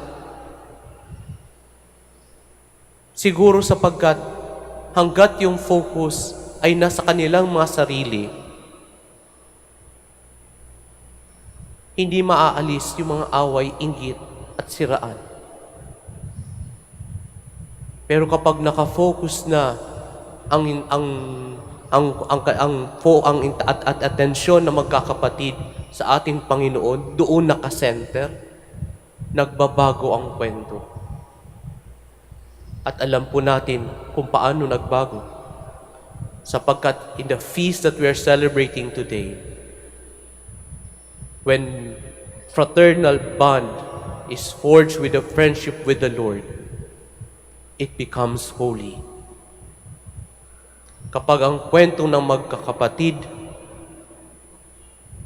Siguro sapagkat hanggat yung focus ay nasa kanilang mga sarili, hindi maaalis yung mga away, inggit at siraan. Pero kapag nakafocus na ang atensyon ng magkakapatid sa ating Panginoon, doon nakasenter, nagbabago ang kwento. At alam po natin kung paano nagbago. Sapagkat in the feast that we are celebrating today, when fraternal bond is forged with a friendship with the Lord, it becomes holy. Kapag ang kwento ng magkakapatid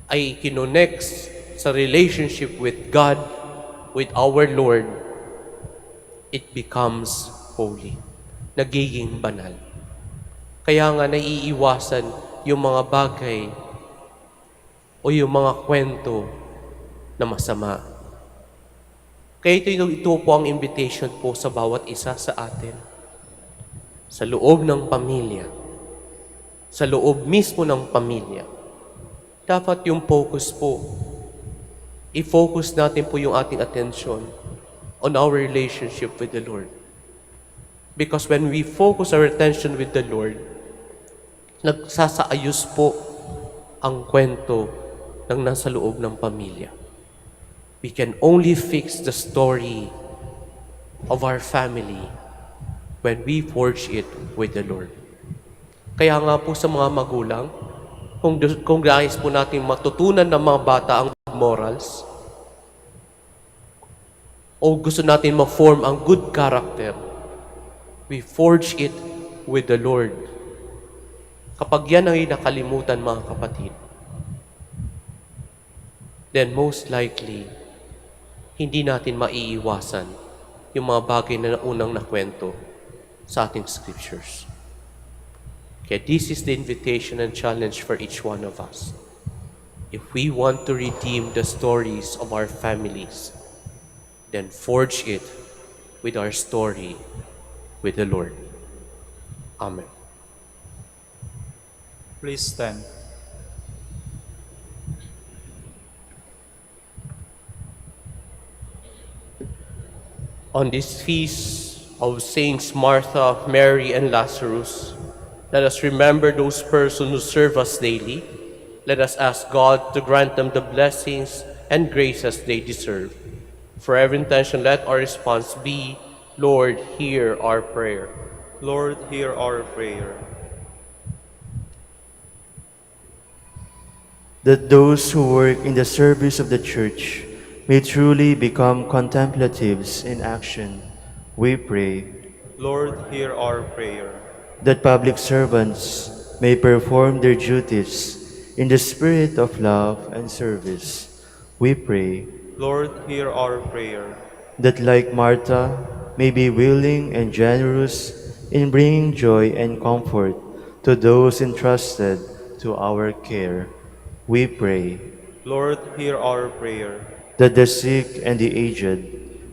ay kinonects sa relationship with God, with our Lord, it becomes holy. Nagiging banal. Kaya nga naiiwasan yung mga bagay o yung mga kwento na masama. Kaya ito po ang invitation po sa bawat isa sa atin. Sa loob ng pamilya, sa loob mismo ng pamilya, dapat yung focus po, i-focus natin po yung ating attention on our relationship with the Lord. Because when we focus our attention with the Lord, nagsasaayos po ang kwento ng nasa loob ng pamilya. We can only fix the story of our family when we forge it with the Lord. Kaya nga po sa mga magulang, kung nais po natin matutunan ng mga bata ang good morals, o gusto natin ma-form ang good character, we forge it with the Lord. Kapag yan ay nakalimutan mga kapatid, then most likely, hindi natin maiiwasan yung mga bagay na unang nakwento sa ating scriptures. Kaya this is the invitation and challenge for each one of us. If we want to redeem the stories of our families, then forge it with our story with the Lord. Amen. Please stand. On this feast of Saints Martha, Mary, and Lazarus, let us remember those persons who serve us daily. Let us ask God to grant them the blessings and graces they deserve. For every intention, let our response be, Lord, hear our prayer. Lord, hear our prayer. That those who work in the service of the Church may truly become contemplatives in action, We pray Lord, hear our prayer. that public servants may perform their duties in the spirit of love and service. We pray Lord, hear our prayer. that, like Martha, may be willing and generous in bringing joy and comfort to those entrusted to our care. We pray Lord, hear our prayer. that the sick and the aged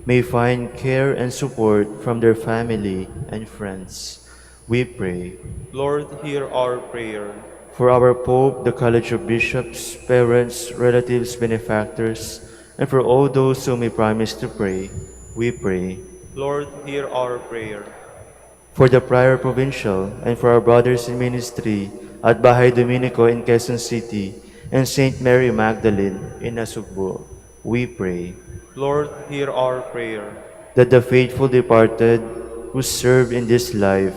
may find care and support from their family and friends. We pray Lord, hear our prayer. for our Pope, the College of Bishops, parents, relatives, benefactors, and for all those who may promise to pray. We pray Lord, hear our prayer. for the Prior Provincial and for our brothers in ministry at Bahay Dominico in Quezon City and Saint Mary Magdalene in Nasugbu. We pray Lord, hear our prayer. that the faithful departed who served in this life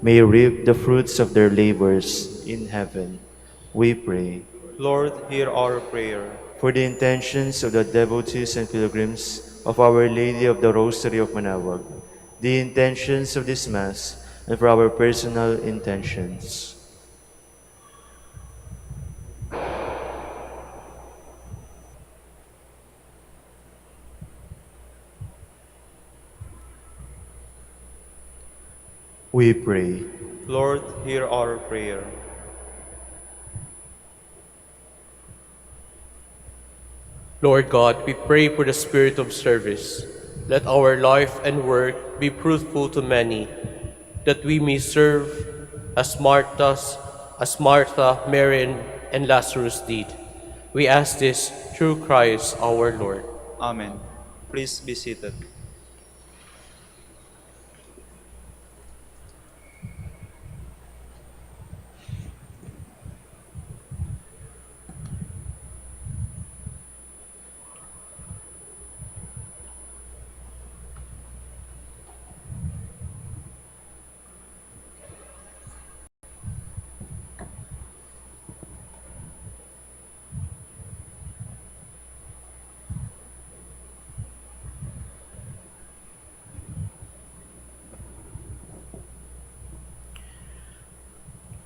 may reap the fruits of their labors in heaven. We pray Lord, hear our prayer. for the intentions of the devotees and pilgrims of Our Lady of the Rosary of Manaoag, the intentions of this Mass, and for our personal intentions. We pray Lord, hear our prayer. Lord God, we pray for the spirit of service. Let our life and work be fruitful to many, that we may serve as Martha, Mary, and Lazarus did. We ask this through Christ our Lord. Amen. Please be seated.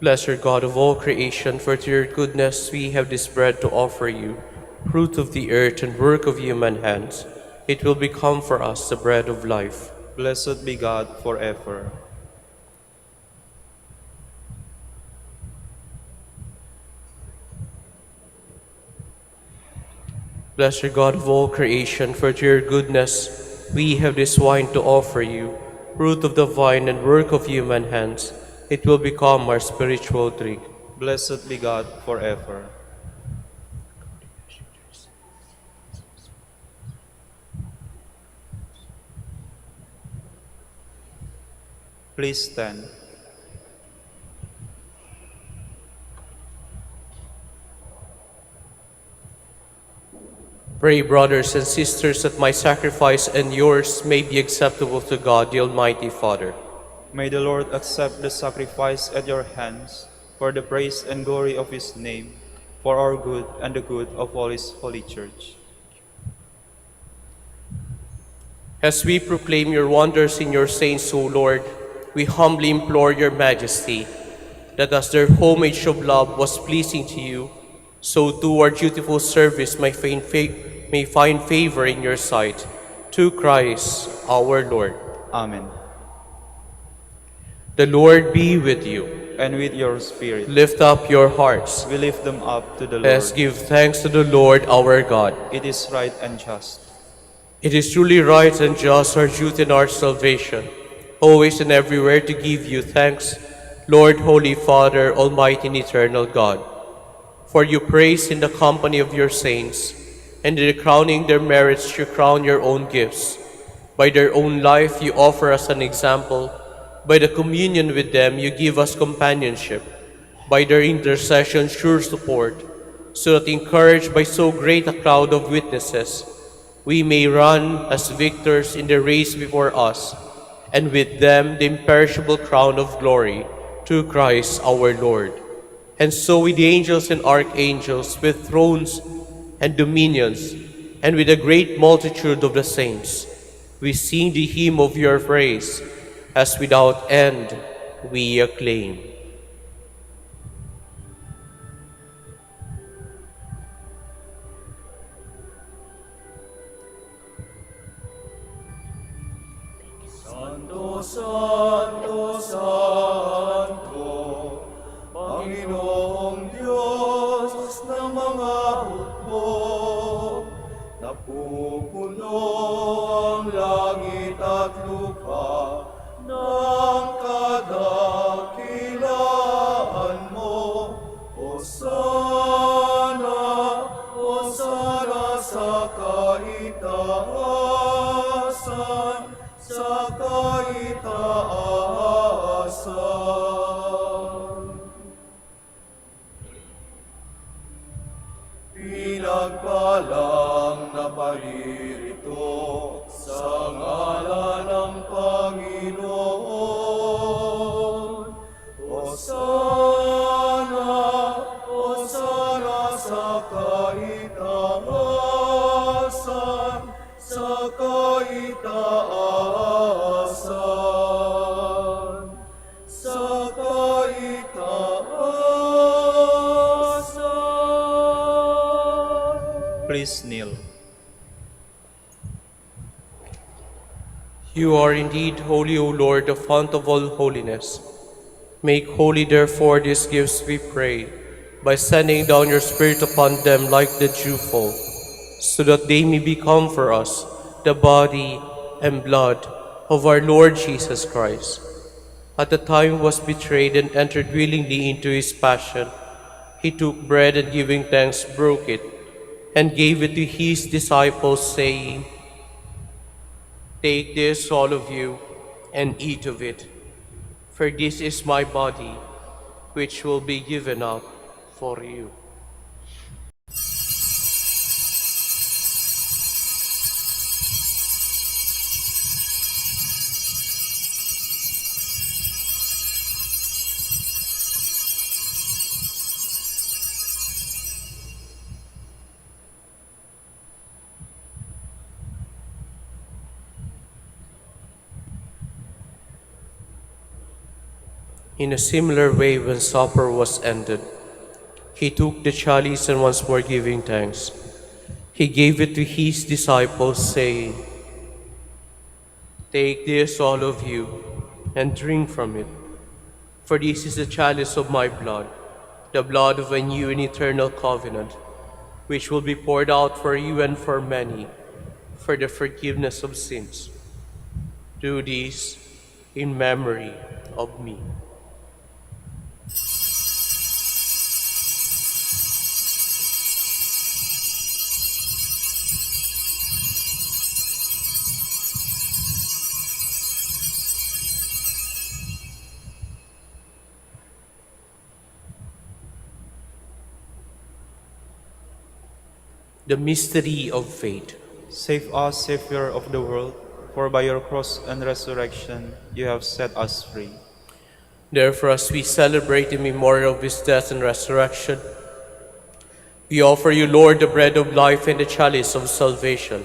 Blessed God of all creation, for to your goodness we have this bread to offer you, fruit of the earth and work of human hands. It will become for us the bread of life. Blessed be God forever. Blessed God of all creation, for to your goodness we have this wine to offer you, fruit of the vine and work of human hands. It will become our spiritual drink. Blessed be God forever. Please stand. Pray, brothers and sisters, that my sacrifice and yours may be acceptable to God, the Almighty Father. May the Lord accept the sacrifice at your hands for the praise and glory of his name, for our good and the good of all his holy church. As we proclaim your wonders in your saints, O Lord, we humbly implore your majesty that as their homage of love was pleasing to you, so too our dutiful service may find favor in your sight. Through Christ our Lord. Amen. The Lord be with you. And with your spirit, Lift up your hearts. we lift them up to the Lord. Let's give thanks to the Lord our God. It is right and just. It is truly right and just, our duty and our salvation, always and everywhere to give you thanks, Lord, Holy Father, Almighty and Eternal God. For you praise in the company of your saints, and in the crowning their merits you crown your own gifts. By their own life you offer us an example. By the communion with them you give us companionship. By their intercession sure support, so that encouraged by so great a cloud of witnesses, we may run as victors in the race before us, and with them the imperishable crown of glory, through Christ our Lord. And so with the angels and archangels, with thrones and dominions, and with a great multitude of the saints, We sing the hymn of your praise, as without end we acclaim. Santo, Santo, Santo, Panginoong Diyos ng mga hukbo, napupuno ang langit at lupa ng kadakilaan mo. Hosana, Hosana sa kaitaasan, sa kaitaasan. Pinagpalang na paririto sa ngalan ng Panginoon. Hosana, Hosana sa kaitaasan, sa kaitaasan, sa kaitaasan. Please kneel. You are indeed holy, O Lord, the fount of all holiness. Make holy, therefore, these gifts, we pray, by sending down your Spirit upon them like the dewfall, so that they may become for us the body and blood of our Lord Jesus Christ. At the time he was betrayed and entered willingly into his passion, he took bread and giving thanks broke it and gave it to his disciples, saying, "Take this, all of you, and eat of it, for this is my body, which will be given up for you." In a similar way, when supper was ended, he took the chalice and once more giving thanks, he gave it to his disciples, saying, "Take this, all of you, and drink from it, for this is the chalice of my blood, the blood of a new and eternal covenant, which will be poured out for you and for many, for the forgiveness of sins. Do this in memory of me." The mystery of faith. Save us, Savior of the world, for by your cross and resurrection you have set us free. Therefore, as we celebrate the memorial of his death and resurrection, we offer you, Lord, the bread of life and the chalice of salvation,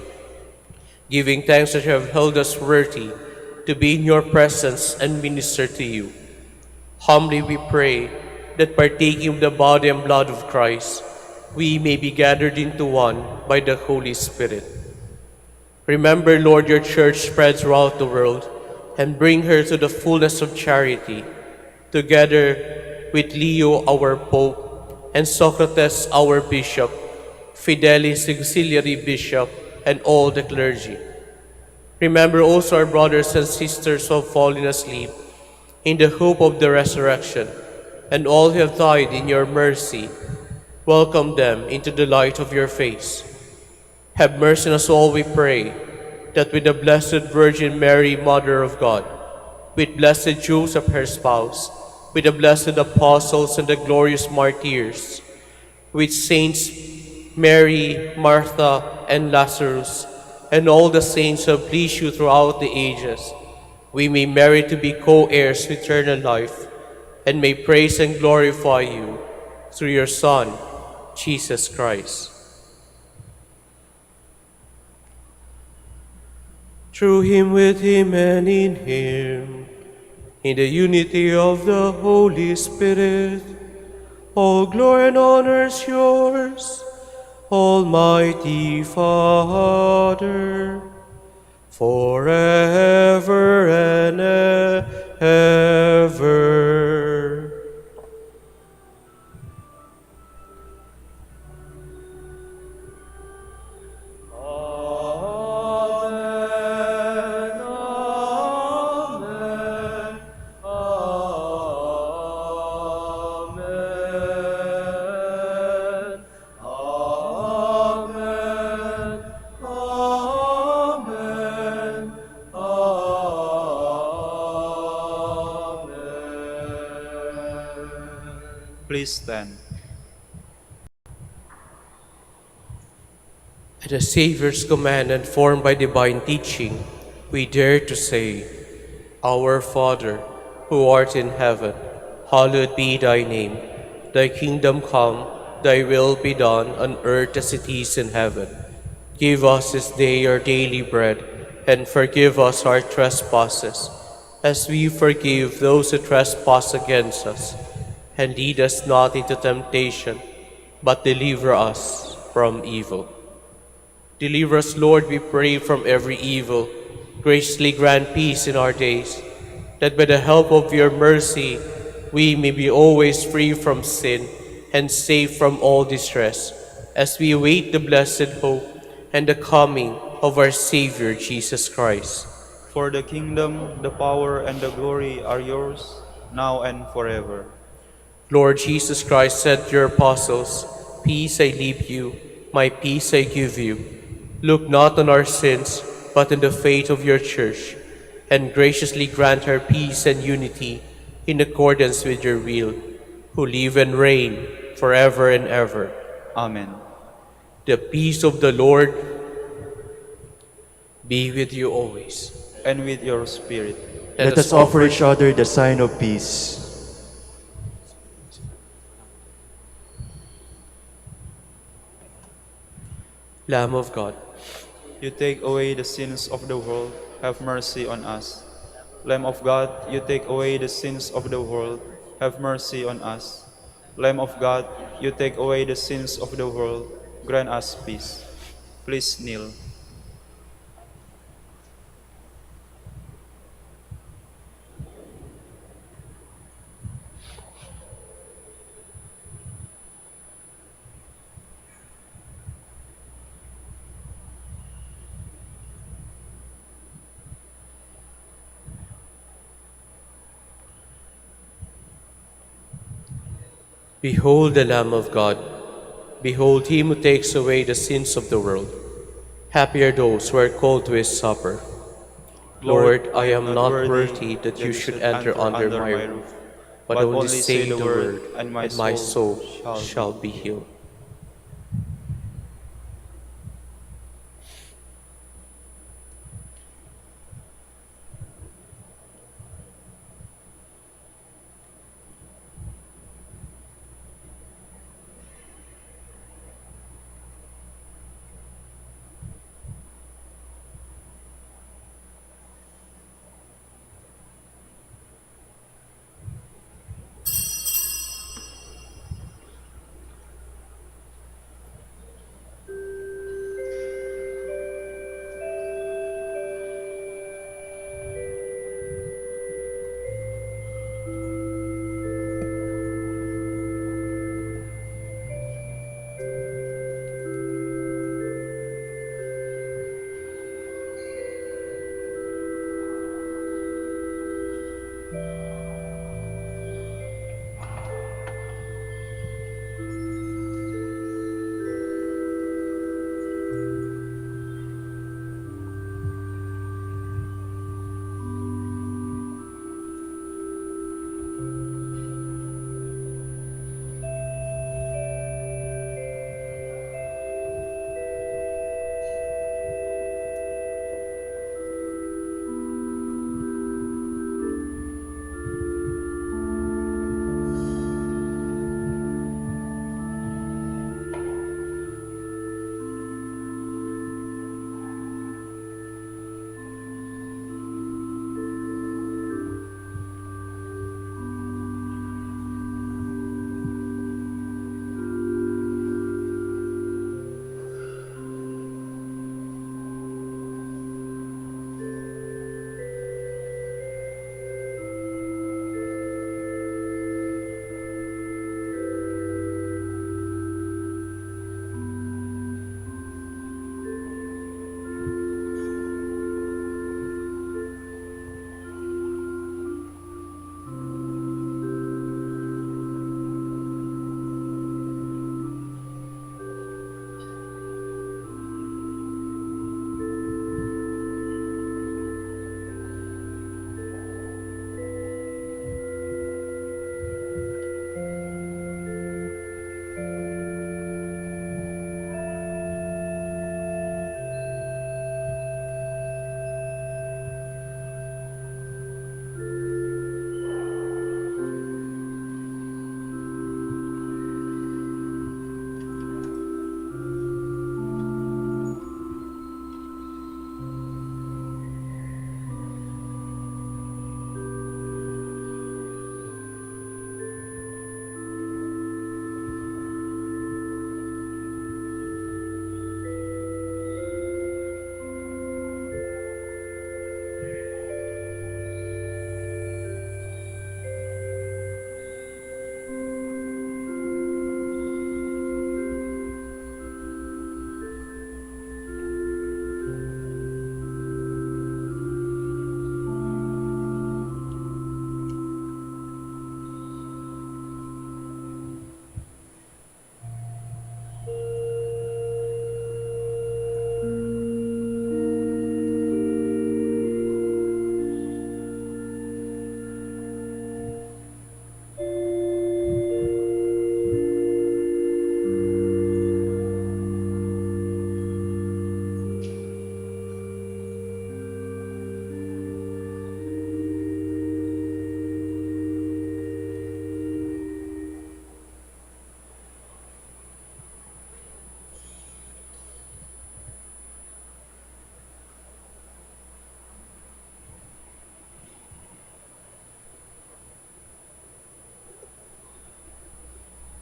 giving thanks that you have held us worthy to be in your presence and minister to you. Humbly we pray that partaking of the body and blood of Christ, we may be gathered into one by the Holy Spirit. Remember, Lord, your church spread throughout the world, and bring her to the fullness of charity, together with Leo, our Pope, and Socrates, our Bishop, Fidelis, Auxiliary Bishop, and all the clergy. Remember also our brothers and sisters who have fallen asleep in the hope of the resurrection, and all who have died in your mercy. Welcome them into the light of your face. Have mercy on us all, we pray, that with the Blessed Virgin Mary, Mother of God, with blessed Joseph, her spouse, with the blessed apostles and the glorious martyrs, with saints Mary, Martha, and Lazarus, and all the saints who have pleased you throughout the ages, we may merit to be co-heirs to eternal life, and may praise and glorify you through your Son, Jesus Christ. Through him, with him, and in him, in the unity of the Holy Spirit, all glory and honor is yours, Almighty Father, forever and ever. Please stand. At the Savior's command and formed by divine teaching, we dare to say, Our Father, who art in heaven, hallowed be thy name. Thy kingdom come, thy will be done on earth as it is in heaven. Give us this day our daily bread, and forgive us our trespasses, as we forgive those who trespass against us. And lead us not into temptation, but deliver us from evil. Deliver us, Lord, we pray, from every evil. Graciously grant peace in our days, that by the help of your mercy we may be always free from sin and safe from all distress, as we await the blessed hope and the coming of our Savior Jesus Christ. For the kingdom, the power, and the glory are yours, now and forever. Lord Jesus Christ said to your apostles, Peace I leave you, my peace I give you. Look not on our sins, but on the faith of your church, and graciously grant her peace and unity in accordance with your will, who live and reign forever and ever. Amen. The peace of the Lord be with you always. And with your spirit. Let us offer each other the sign of peace. Lamb of God, You take away the sins of the world, have mercy on us. Lamb of God, you take away the sins of the world, have mercy on us. Lamb of God, you take away the sins of the world, grant us peace. Please kneel. behold the Lamb of God. Behold him who takes away the sins of the world. Happy are those who are called to his supper. Lord, I am not worthy that you should enter under my roof, but only say the word, and my soul shall be healed.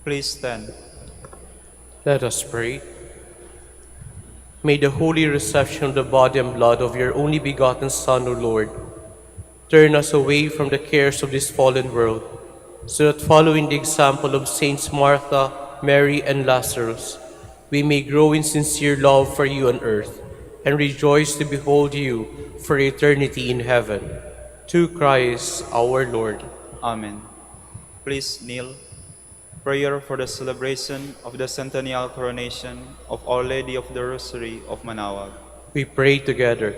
Please stand. Let us pray. May the holy reception of the body and blood of your only begotten Son, O Lord, turn us away from the cares of this fallen world, so that following the example of Saints Martha, Mary, and Lazarus, we may grow in sincere love for you on earth, and rejoice to behold you for eternity in heaven. Through Christ our Lord. Amen. Please kneel. Prayer for the celebration of the centennial coronation of Our Lady of the Rosary of Manaoag. We pray together.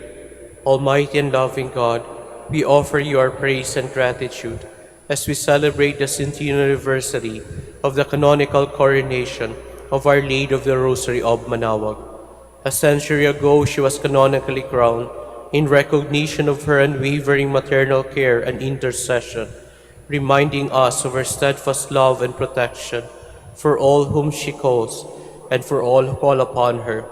Almighty and loving God, we offer you our praise and gratitude as we celebrate the centennial anniversary of the canonical coronation of Our Lady of the Rosary of Manaoag. A century ago, she was canonically crowned in recognition of her unwavering maternal care and intercession, reminding us of her steadfast love and protection for all whom she calls and for all who call upon her.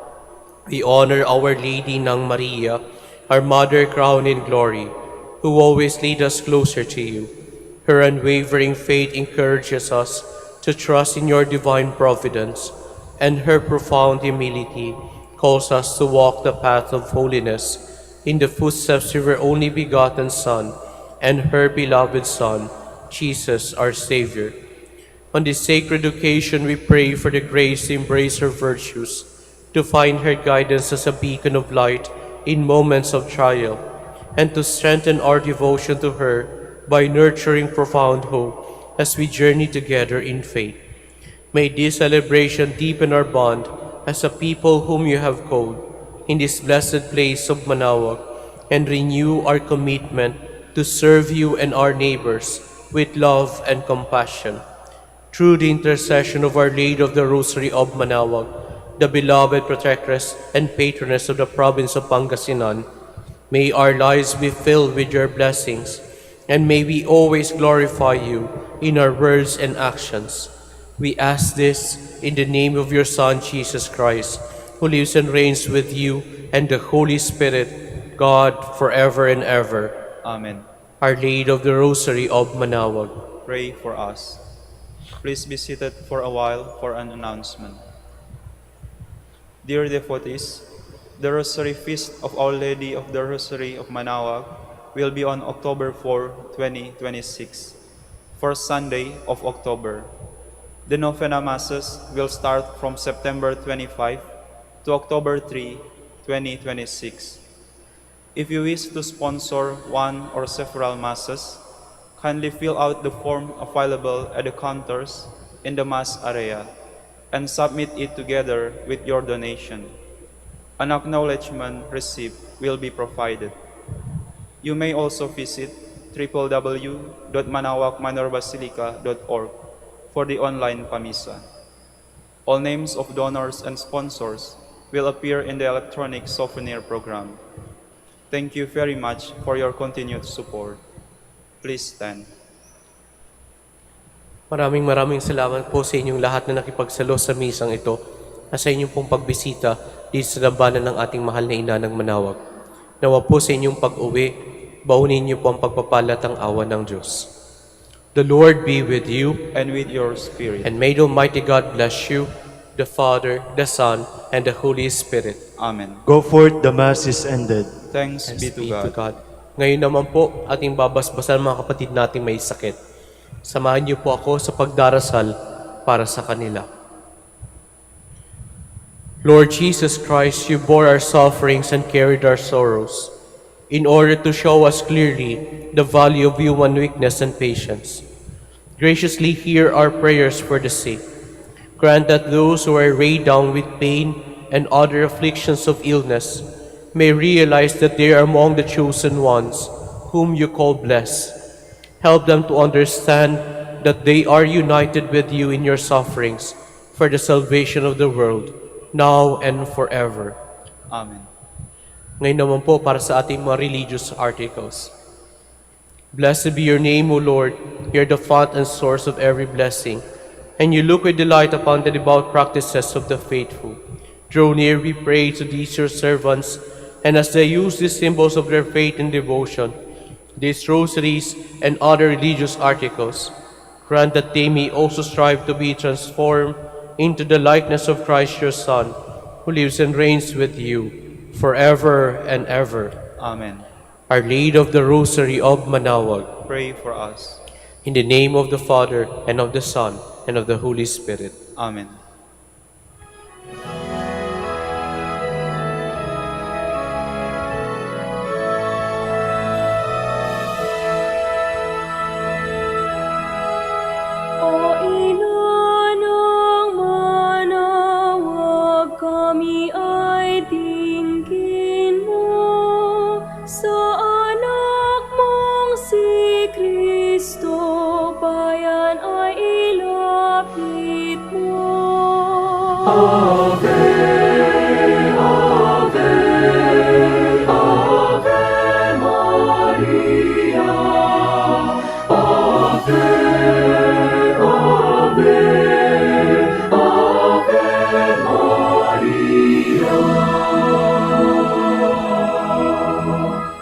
We honor Our Lady Nang Maria, our Mother crowned in glory, who always lead us closer to you. Her unwavering faith encourages us to trust in your divine providence, and her profound humility calls us to walk the path of holiness in the footsteps of her only begotten Son and her beloved Son, Jesus our Savior. On this sacred occasion, we pray for the grace to embrace her virtues, to find her guidance as a beacon of light in moments of trial, and to strengthen our devotion to her by nurturing profound hope as we journey together in faith. May this celebration deepen our bond as a people whom you have called in this blessed place of Manaoag, and renew our commitment to serve you and our neighbors with love and compassion. Through the intercession of Our Lady of the Rosary of Manaoag, the beloved protectress and patroness of the province of Pangasinan, may our lives be filled with your blessings, and may we always glorify you in our words and actions. We ask this in the name of your Son, Jesus Christ, who lives and reigns with you and the Holy Spirit, God, forever and ever. Amen. Our Lady of the Rosary of Manaoag, Pray for us. Please be seated for a while for an announcement. Dear devotees, the Rosary Feast of Our Lady of the Rosary of Manaoag will be on October 4, 2026, first Sunday of October. The Novena Masses will start from September 25 to October 3, 2026. If you wish to sponsor one or several Masses, kindly fill out the form available at the counters in the Mass area and submit it together with your donation. An acknowledgement receipt will be provided. You may also visit www.manaoagmanorbasilica.org for the online Pamisa. All names of donors and sponsors will appear in the electronic souvenir program. Thank you very much for your continued support. Please stand. maraming salamat po sa inyong lahat na nakipagsalo sa misang ito at sa inyong pong pagbisita dito sa labanan ng ating mahal na ina ng Manaoag. Nawa po sa inyong pag-uwi, baunin niyo po ang pagpapalat ang awa ng Diyos. The Lord be with you, And with your spirit. and may the Almighty God bless you, the Father, the Son, and the Holy Spirit. Amen. Go forth, the Mass is ended. Thanks be to God. Ngayon naman po, ating babasbasan mga kapatid nating may sakit. Samahan niyo po ako sa pagdarasal para sa kanila. Lord Jesus Christ, you bore our sufferings and carried our sorrows in order to show us clearly the value of human weakness and patience. Graciously hear our prayers for the sick. Grant that those who are weighed down with pain and other afflictions of illness may realize that they are among the chosen ones whom you call blessed. Help them to understand that they are united with you in your sufferings for the salvation of the world, now and forever. Amen. Ngayon naman po para sa ating mga religious articles. Blessed be your name, O Lord. You are the fount and source of every blessing, and you look with delight upon the devout practices of the faithful. Draw near, we pray, to these your servants, and as they use these symbols of their faith and devotion, these rosaries and other religious articles, Grant that they may also strive to be transformed into the likeness of Christ your Son, who lives and reigns with you forever and ever. Amen. Our Lady of the Rosary of Manaoag, Pray for us. in the name of the Father, and of the Son, and of the Holy Spirit. Amen. O Inanang Manaoag, kami ay dinggin mo sa anak mong si Kristo, bayan ay ilapit mo.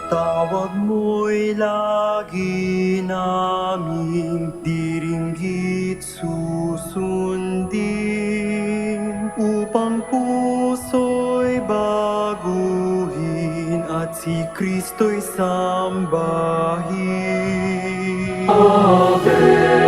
Tawag mo'y lagi naming diringgit susundin, upang puso'y baguhin at si Kristo'y sambahin. Ave,